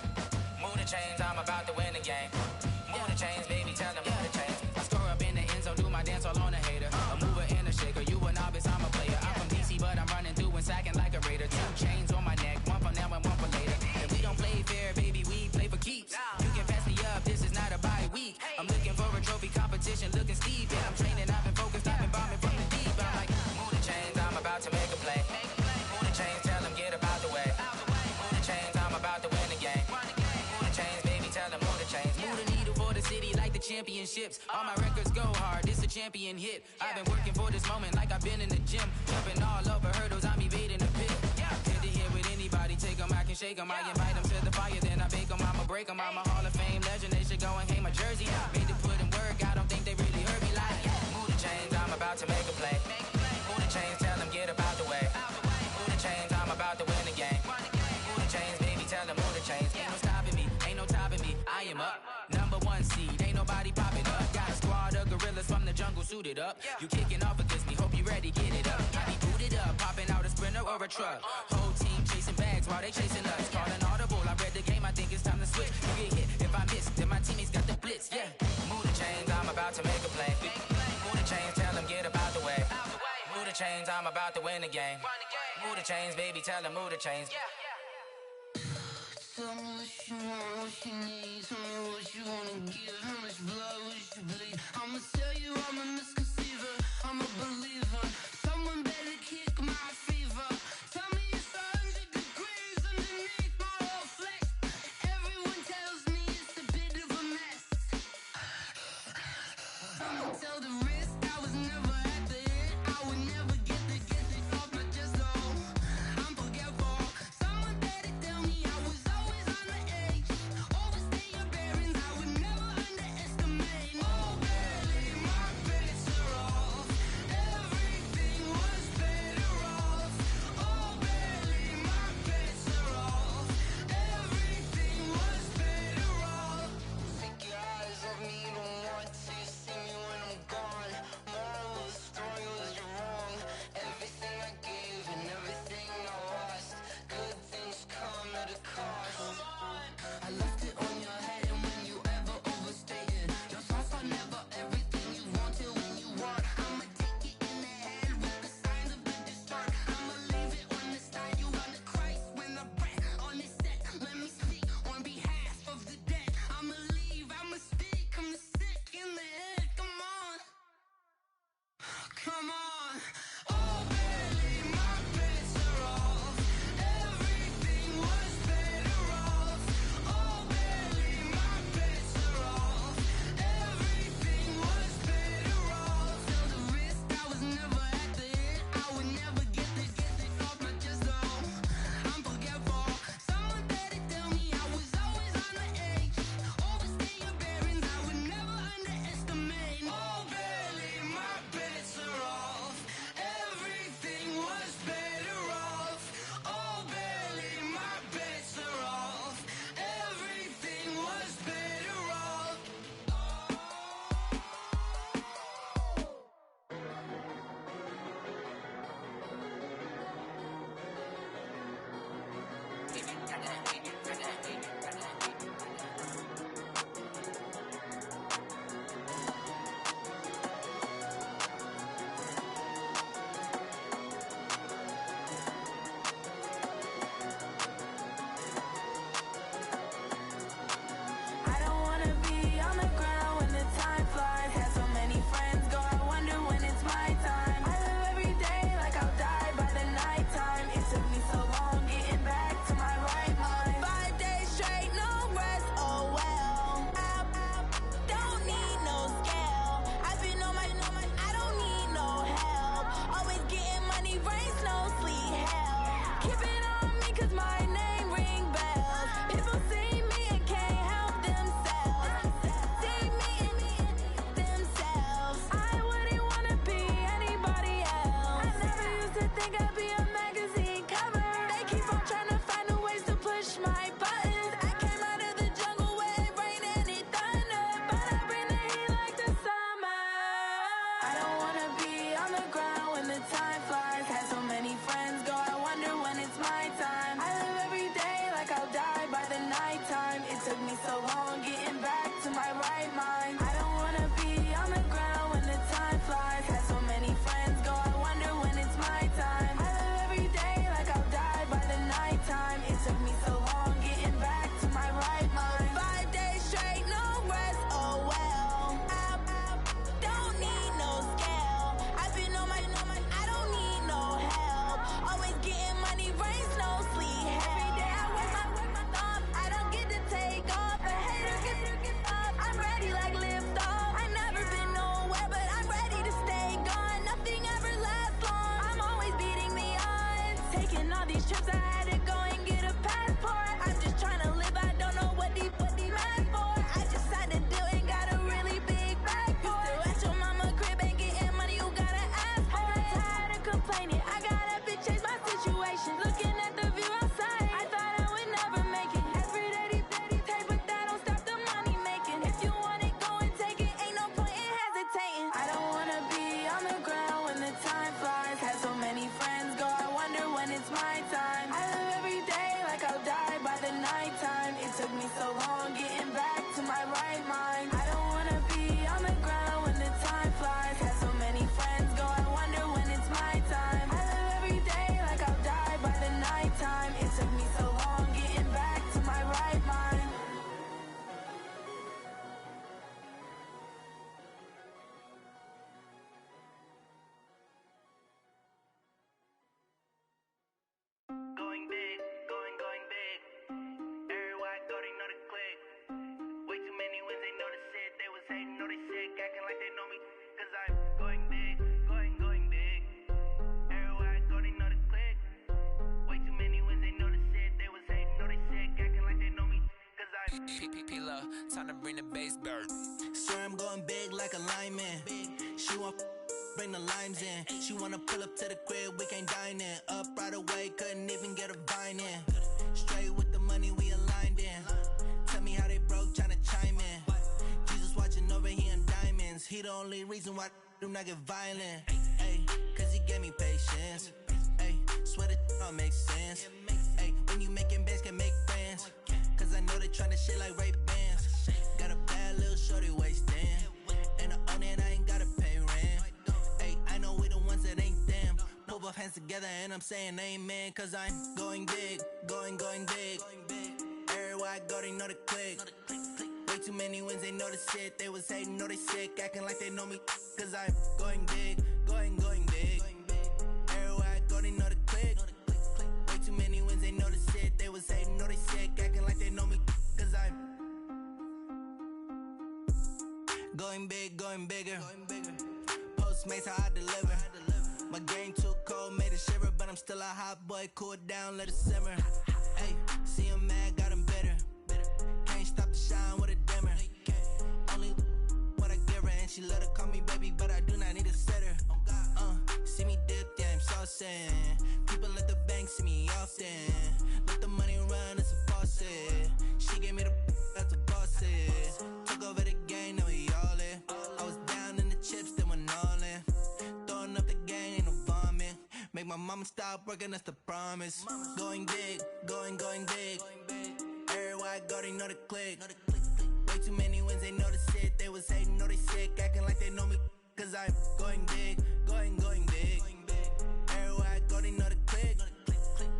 Move the chains, I'm about to win the game. Move the chains, baby, tell them move the chains. I score up in the end zone, do my dance all on a hater. A mover and a shaker, you a novice, I'm a player. I'm from DC, but I'm running through and sacking like a raider. 2 chains on my neck, one for now and one for later. And we don't play fair, baby, we play for keeps. You can pass me up, this is not a bye week. I'm looking for a trophy competition, looking steep. And I'm training, I've been focused, I've been bombing from the deep. I'm like, move the chains, I'm about to make a play. Move the chains, tell them get up out the way. Move the chains, I'm about to win the game. Move the chains, baby, tell them move the chains. Move the needle for the city like the championships. All my records go hard, this a champion hit. I've been working for this moment like I've been in the gym. Jumping all over hurdles, I'm evading the pit. Hit to hit with anybody, take them, I can shake them. I invite them to the fire, then I bake them, I'ma break them. I'm a Hall of Fame legend, they should go and hang my jersey. Made to put in work, I don't think they really heard me like. Move the chains, I'm about to make a play. Move the chains, tell them get up out the way. Move the chains, I'm about to win the game. Move the chains, baby, tell them move the chains. Ain't no stopping me, ain't no topping me. I am up, #1 seed, ain't nobody popping up. Got a squad of gorillas from the jungle suited up. You kicking off against me, hope you ready, get it up. I be booted up, popping out a sprinter or a truck. Whole team chasing bags while they chasing us. Calling audible, I read the game, I think it's time to switch. You get hit if I miss, then my teammates got the blitz, yeah. Move the chains, I'm about to make a play. Move the chains, tell them get up out the way. Move the chains, I'm about to win the game. Move the chains, baby, tell them move the chains. Tell me what you want, what you need. Tell me what you wanna give. How much blood would you bleed? I'ma tell you I'm a misconceiver. I'm a believer. Someone better kick my fever. Tell me it's 100 degrees underneath my whole flesh. Everyone tells me it's a bit of a mess. I'ma tell the risk I was never at the end. I would never get it off my chest, though. I'm forgetful. Someone better tell me I was always on the edge. Overstay your bearings, I would never underestimate. Oh, barely, my credit's so taking all these trips, I had to go and get a passport. I'm just trying to live, I don't know what these mad for. I just signed a deal and got a really big bag for it. Still at your mama crib, ain't getting money, you gotta ask for it. I got tired of complaining, I got up and changed my situation. Looking at the view outside, I thought I would never make it. Every day these take, but that don't stop the money making. If you want it, go and take it, ain't no point in hesitating. I don't wanna be on the ground when the time flies. Had so many friends go, I wonder when it's my time. I live every day like I'll die by the nighttime. It took me so long getting back to my right mind. I don't wanna be on the ground when the time flies. Had so many friends go, I wonder when it's my time. I live every day like I'll die by the nighttime. It took me so long getting back to my right mind. Going big, going big. Everywhere I go, they know the click. Way too many wins, they know the shit. They was hating, know they sick, acting like they know me. Cause I'm going big, going big. Everywhere I go, they know the click. Way too many wins, they know the shit. They was hating, know they sick, acting like they know me. Cause I'm P-P-P-Love, time to bring the bass bird. swear I'm going big like a lineman. She want bring the limes in. She wanna pull up to the crib, we can't dine in. Up right away, couldn't even get a vine in. Straight with the money we aligned in. Tell me how they broke, tryna chime in. Jesus watching over here in diamonds. He the only reason why I do not get violent. Ay, cause he gave me patience. Ay, swear that don't make sense. Ay, when you making bands, can make friends. Cause I know they tryna shit like Ray Bans. Got a bad little shorty wasting. And I own it, I ain't gotta pay rent. Ay, I know we the ones that ain't them. Pull both hands together and I'm saying amen. Cause I'm going big, going big. Everywhere I go, they know the click. Way too many wins, they know the shit. They was hating, know they sick, acting like they know me. Cause I'm going big, going big. Everywhere I go, they know the click. Way too many wins, they know the shit. They was hating, know they sick, acting like they know me. Cause I'm going big, going bigger. Postmates, how I deliver. My game too cold, made it shiver, but I'm still a hot boy. Cool it down, let it simmer. Hey, see him mad, got him bitter. Can't stop the shine with a dimmer. Only what I give her, and she let her call me baby, but I do not need a sitter. See me dip, yeah, I'm saucing. People at the bank see me often. Let the money run, it's a faucet. She gave me the that's a boss it. Took over the game, now we all in. I was down in the chips, then went all in. Throwing up the game, ain't no vomit. Make my mama stop working, that's the promise. Going big, going big. Everywhere I go, they know the click. Way too many wins, they know the shit. They was hating, know they sick, acting like they know me. Cause I'm going big, going big. Everywhere I go, they know the click.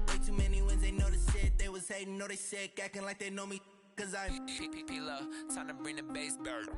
Way too many wins, they know the shit. They was hating, know they sick, acting like they know me. Cause I'm P-P-P-Love, time to bring the bass bird.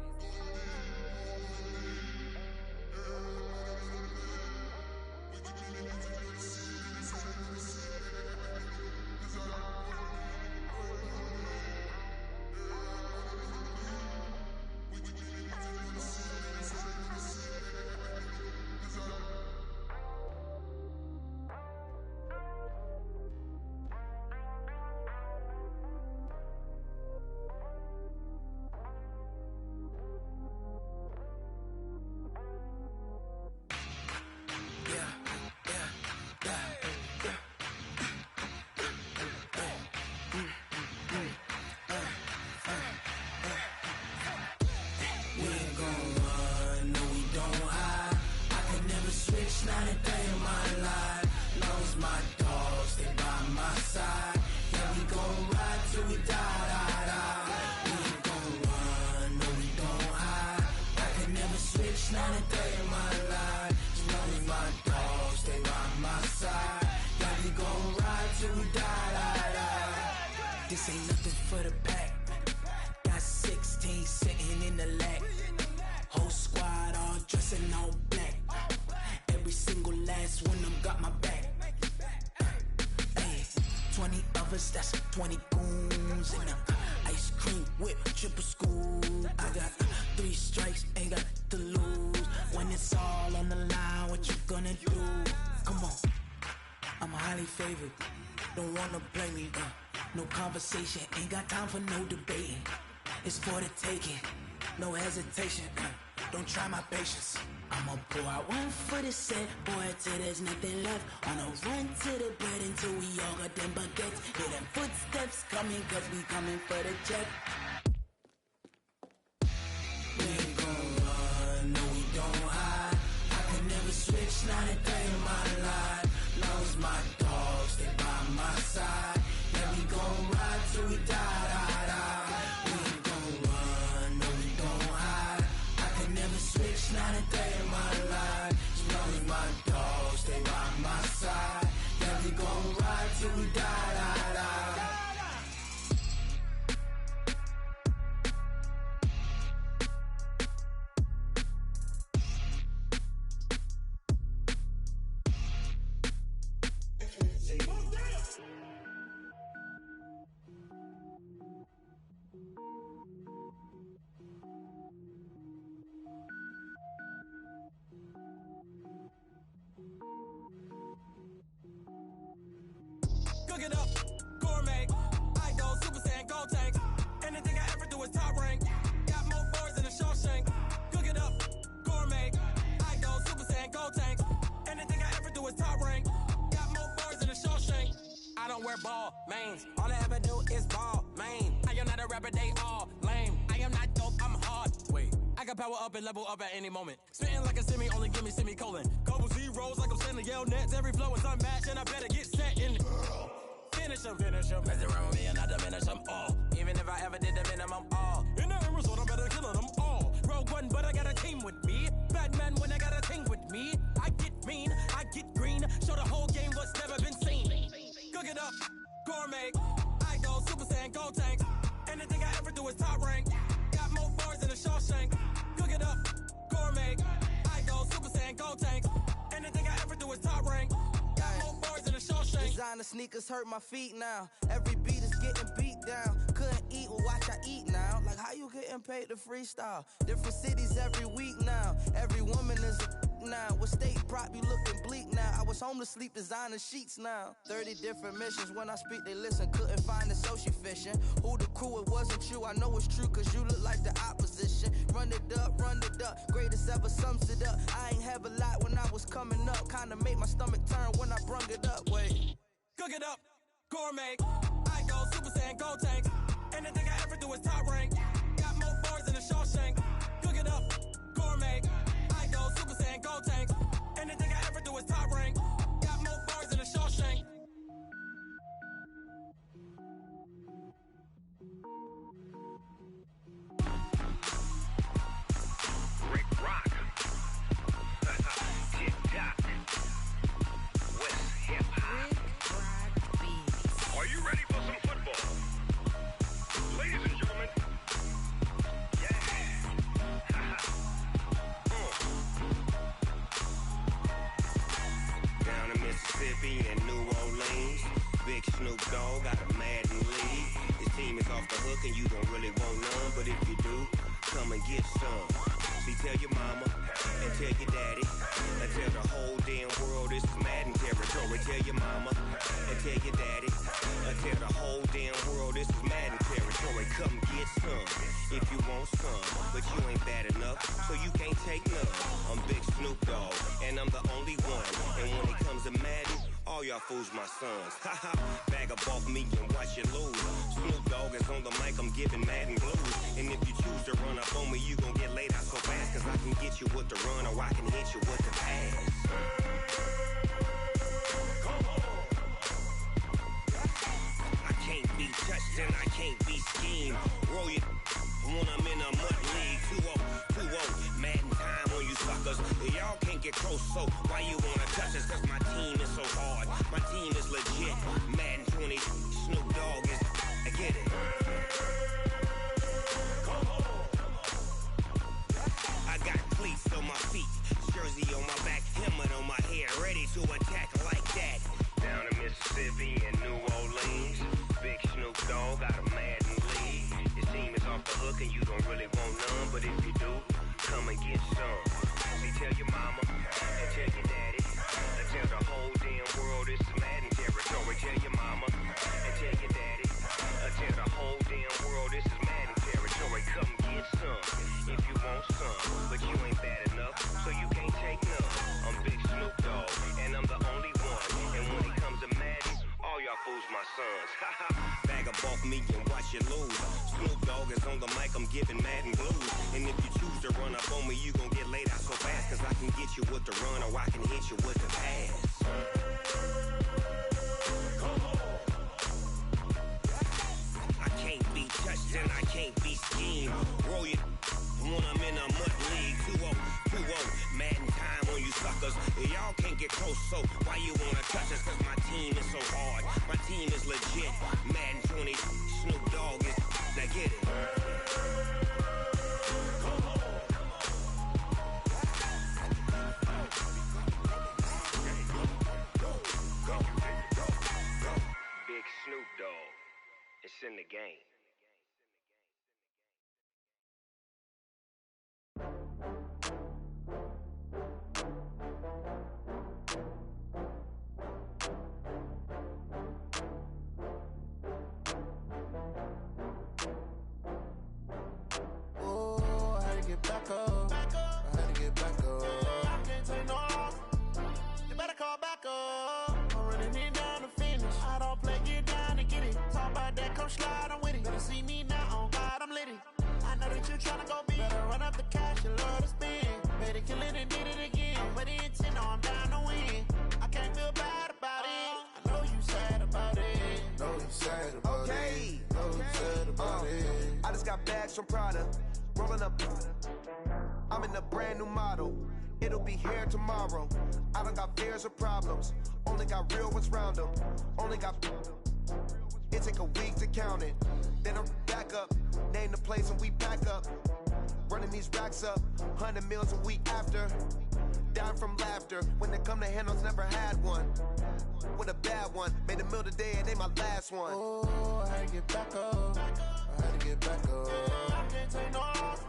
Not a day in my life. Long as my dogs stay by my side. Yeah, we gon' ride till we die. We ain't gon' run, no we don't hide. I can never switch, not a day in my life. As long as my dogs stay by my side. Yeah, we gon' ride till we die. This ain't nothing for the pack. Got 16 sitting in the lap. Whole squad all dressing all black. Every single last one of them got my back. Ay, 20 of us, that's 20 goons. And ice cream whip, triple scoop. I got 3 strikes, ain't got to lose. When it's all on the line, what you gonna do? Come on, I'm highly favored. Don't wanna play me, no conversation, ain't got time for no debating. It's for the taking, no hesitation, don't try my patience. I'ma pour out one for the set, boy, till there's nothing left. On a run to the bread until we all got them baguettes. Hear them footsteps coming, cause we coming for the check. We ain't gon' run, no we don't hide. I can never switch, not a day in my life. Long as my dogs stay by my side. Yeah, we gon' ride till we die, die, die. We ain't gon' run, no we don't hide. I can never switch, not a day in my life. As long as my dogs stay by my side. Yeah, we gon' ride till we die, die, die. Cook it up, gourmet. I go Super Saiyan, gold tank. Anything I ever do is top rank. Got more boys than a Shawshank. Cook it up, gourmet. I go Super Saiyan, gold tank. Anything I ever do is top rank. Got more boys than a Shawshank. I don't wear ball mains. All I ever do is ball main. I am not a rapper, they all lame. I am not dope, I'm hard. Wait, I can power up and level up at any moment. Spitting like a semi, only give me semicolon. Couple zeros like I'm sending yell nets. Every flow is unmatched and I better get set in. Finish them. Mess around with me and I diminish them all. Even if I ever did the minimum all. In the end result, I'm better killing them all. Rogue One, but I got a team with me. Batman when I got a team with me. I get mean, I get green. Show the whole game what's never been seen. Cook it up, gourmet. I go Super Saiyan, gold tank. Anything I ever do is top rank. Got more bars than a Shawshank. Cook it up, gourmet. I go Super Saiyan, gold tank. Anything I ever do is top rank. Got more bars than a Shawshank. Designer sneakers hurt my feet now. Every beat is getting beat down. Couldn't eat, well watch I eat now. Like how you getting paid to freestyle? Different cities every week now. Every woman is a now. With state prop, you looking bleak now. I was home to sleep, designer sheets now. 30 different missions. When I speak, they listen. Couldn't find it, so she fishing. Who the crew? It wasn't you. I know it's true, cause you look like the opposition. Run it up, greatest ever sums it up. I ain't have a lot when I was coming up. Kinda made my stomach turn when I brung it up. Wait. Cook it up, gourmet. I go Super Saiyan, gold tank. Anything I ever do is top rank. Got more bars than a Shawshank. Cook it up, gourmet. I go Super Saiyan, gold tank. Anything I ever do is top rank. Got more bars than a Shawshank. Rick Rock. Tick-tock. West hip-hop. Are you ready for some football? Ladies and gentlemen. Yeah. Down in Mississippi and New Orleans, Big Snoop Dogg got a Madden league. His team is off the hook and you don't really want none, but if you do, come and get some. See, tell your mama and tell your daddy and tell the whole damn world this is Madden territory. Tell your mama and tell your daddy and tell the whole damn world this is Madden territory. Come get some if you want some, but you ain't bad enough, so you can't take none. I'm Big Snoop Dogg and I'm the only one. And when it comes to Madden, all y'all fools my sons. Haha, bag up off me and watch you lose. Snoop Dogg is on the mic, I'm giving Madden blues. And if you choose to run up on me, you gon' get laid out so fast. Cause I can get you with the run or I can hit you with the pass. I can't be touched and I can't be schemed. Roll you when I'm in a mud league. 2-0, Madden time on you suckers. Y'all can't get close, so why you wanna touch us? Cause my team is so hard, my team is legit. Madden 20, Snoop Dogg is, I get it. I got cleats on my feet, jersey on my back, helmet on my head, ready to attack like that. Down in Mississippi and New Orleans, Big Snoop Dogg got a Madden league. His team is off the hook and you don't really want none, but if you do, come and get some. See, tell your mama and tell your daddy and tell the sons. Bag up off me and watch you lose. Snoop Dogg is on the mic, I'm giving mad and blues. And if you choose to run up on me, you gon' get laid out so fast. Cause I can get you with the run or I can hit you with the pass. I can't be touched and I can't be schemed. Roll you when I'm in a mud league. 2-0, mad in time on you suckers. Y'all can't get close, so why you wanna touch us? Cause my team is so hard, my team is legit. Madden 20, Snoop Dogg is, now get it. Big Snoop Dogg, it's in the game. Oh, I had to get back up. I had to get back up. I can't take no loss. You better call back up. I'm running it down to finish. I don't play, get down and get it. Talk about that, come slide, I'm with it. Better see me now, on God, I'm lit it. I know that you tryna go big. Better run up the cash, you love to spend. Better kill it and did it again. But the intent, no, I'm down to win. I can't feel bad about it. I know you sad about it. Know you sad about it. Know you sad about it. I just got bags from Prada. Rolling up. I'm in a brand new model. It'll be here tomorrow. I don't got fears or problems. Only got real ones round them. Only got. It take a week to count it. Then I'm back up. Name the place and we back up. Running these racks up. 100 meals a week after. Down from laughter. When they come to handles, never had one. With a bad one. Made a meal today and they my last one. Oh, I had to get back up. I had to get back up. I can't take no loss.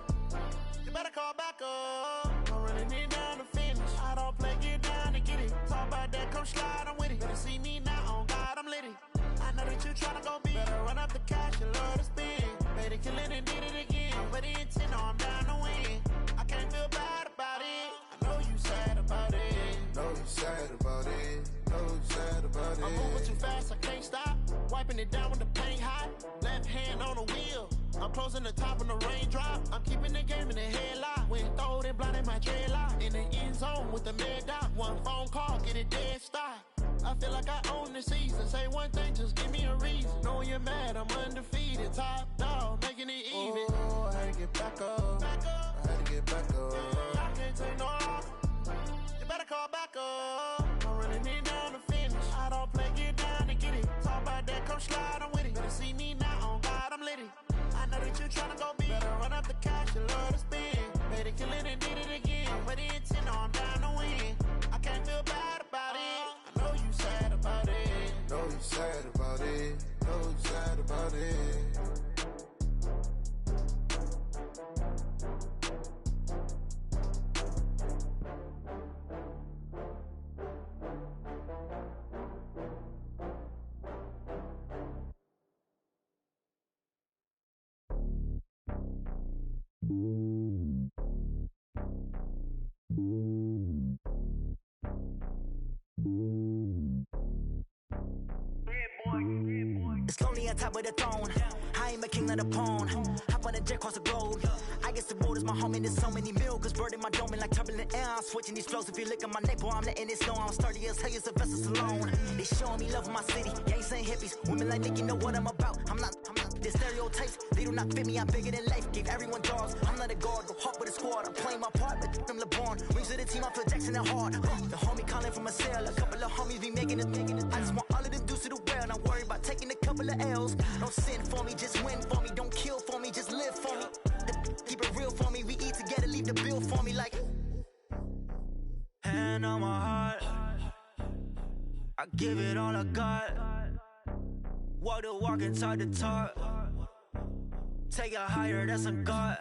You better call back up. I'm running it down to finish. I don't play, get down and get it. Talk about that, come slide, I'm with it. Better see me now, on God, I'm lit it. I know that you tryna go big. Better run up the cash, you love to spend. Better kill it and did it again. But the intent, no, I'm down to win. I can't feel bad about it. I know you sad about it. Know you sad about it. Know you sad about it. I'm moving too fast, I can't stop. Wiping it down with the paint hot. Left hand on the wheel. I'm closing the top of the raindrop. I'm keeping the game in the headlock. When throwed and blinded my dreadlock. In the end zone with the mad dot. One phone call, get it dead stop. I feel like I own the season. Say one thing, just give me a reason. Knowing you're mad, I'm undefeated. Top dog, making it even. Oh, I had to get back up. I had to get back up. I can't take no loss. You better call back up. I'm running it down to finish. I don't play, get down and get it. Talk about that, come slide, I'm with it. Better see me now, on God, I'm lit it. I know that you tryna go big. Better run up the cash, you love to spend. Better kill it and did it again. But the intent, no, I'm down to win. I can't feel bad about it. I know you sad about it. Know you sad about it. Know you sad about it. It's lonely on top of the throne. I am a king of the pawn. Hop on a jet across the globe. I guess the road is my home and there's so many milkers burning my dome like turbulent air. I'm switching these flows. If you look at my neck, boy, I'm letting it snow. I'm sturdy as hell, as a vessel alone. They showing me love in my city. Gangsta and hippies. Women like Nick, you know what I'm about. I'm not. The stereotypes, they do not fit me. I'm bigger than life. Give everyone dogs. I'm not a guard, go hard with a squad. I'm playing my part, but I'm LeBron. Rings of the team, I feel Jackson and hard. The homie calling from a cell. A couple of homies be making it. I just want all of them dudes to do well. Not worry about taking a couple of L's. Don't sin for me, just win for me. Don't kill for me, just live for me. Keep it real for me. We eat together, leave the bill for me like. Hand on my heart, I give it all I got. Walk the walk and talk the talk. Take it higher, that's a God.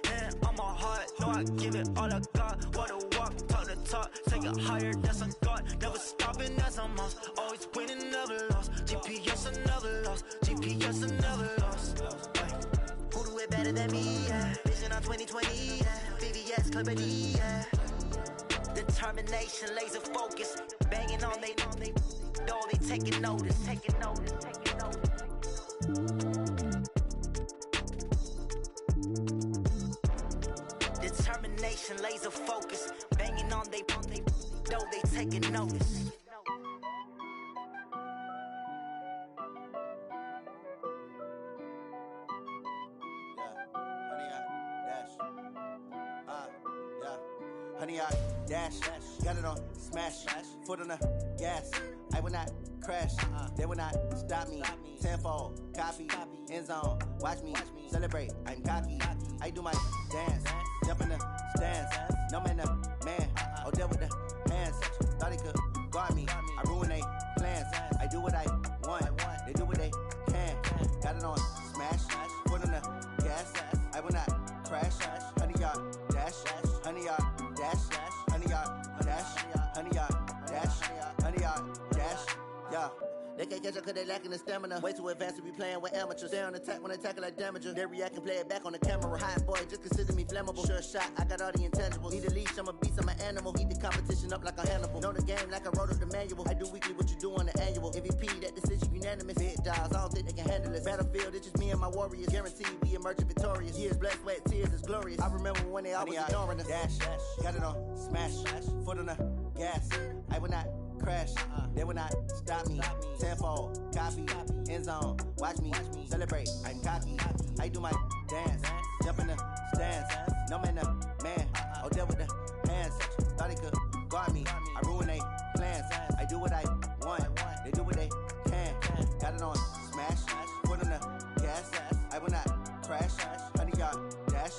Hand on my heart, know I give it all I got. Walk the walk, talk the talk. Take it higher, that's a God. Never stopping, that's a must. Always winning, never lost. GPS, I never lost. GPS, I never lost. Who do it better than me? Yeah. Vision on 2020. Yeah. VVS, Clippity. Yeah. Determination, laser focus. Banging on they know they taking notice. taking notice. Honey, I dash, got it on smash, foot on the gas. I will not crash, they will not stop me. Tenfold, copy, end zone, watch me celebrate. I'm cocky, I do my dance, jump in the stands. No man, man, oh there with the hands. Thought he could guard me, I ruin they plans. I do what I want, they do what they can. Got it on smash, foot on the gas. I will not crash, honey, y'all dash, honey, y'all dash, honey, y'all dash, honey, y'all dash, honey, y'all dash, yeah. They can't catch up cause they lacking the stamina. Way too advanced to be playing with amateurs. Stay on attack when they tackle like damager. They react and play it back on the camera. Hot boy, just consider me flammable. Sure shot, I got all the intangibles. Need a leash, I'm a beast, I'm an animal. Eat the competition up like a Hannibal. Know the game like I wrote up the manual. I do weekly what you do on the annual. MVP, that decision unanimous. Big dials, I don't think they can handle it. Battlefield, it's just me and my warriors. Guaranteed we emerging victorious. Years, blood, sweat, tears, is glorious. I remember when they always ignoring us. Dash, got it on smash, foot on the gas. I will not crash, they will not stop me. Tenfold, copy, end zone, watch me celebrate. I'm cocky, I do my dance, jump in the stands. No man, man, oh there with the hands. Thought he could guard me, I ruin they plans. I do what I want, they do what they can. Got it on smash, foot on the gas. I will not crash, honey y'all dash,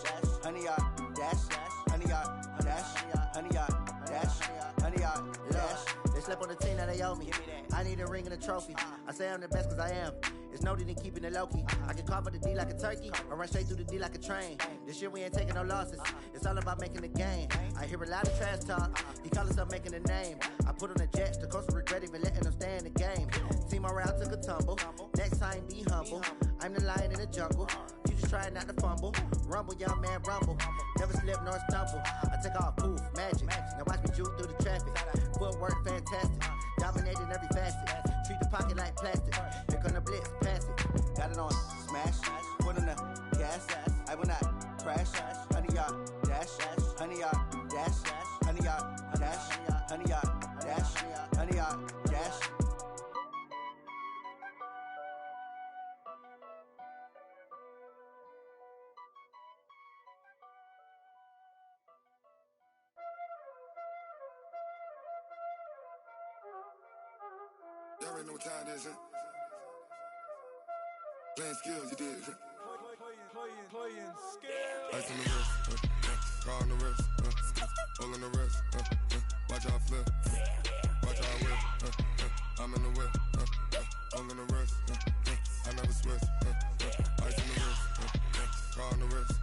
honey y'all dash, honey y'all dash, honey y'all dash, honey y'all dash. They slept on the team that they owe me. I need a ring and a trophy. I say I'm the best cause I am. It's noted in keeping it low-key. I can carve up the D like a turkey or run straight through the D like a train. This year we ain't taking no losses. It's all about making the game. I hear a lot of trash talk. He call himself making a name. I put on the Jets. The coach will regret even letting them stay in the game. Team morale took a tumble. Next time be humble. I'm the lion in the jungle. You just try not to fumble. Rumble, young man, rumble. Never slip nor stumble. I take off, poof, magic. Now watch me juke through the traffic. Footwork fantastic. Dominating every facet. Treat the pocket like plastic. Here come the blitz, pass it. Got it on smash, foot on the gas. I will not crash. Honey y'all dash, honey y'all dash, honey y'all dash, honey y'all dash, honey y'all dash. Y'all already know what time it is, huh? Playing skills, you did, huh? Playing skills. Ice on the wrist, car on the wrist, hole in the wrist, watch how I flip, watch how I whip, I'm in the whip, hole in the wrist, I never switch, ice on the wrist, car on the wrist,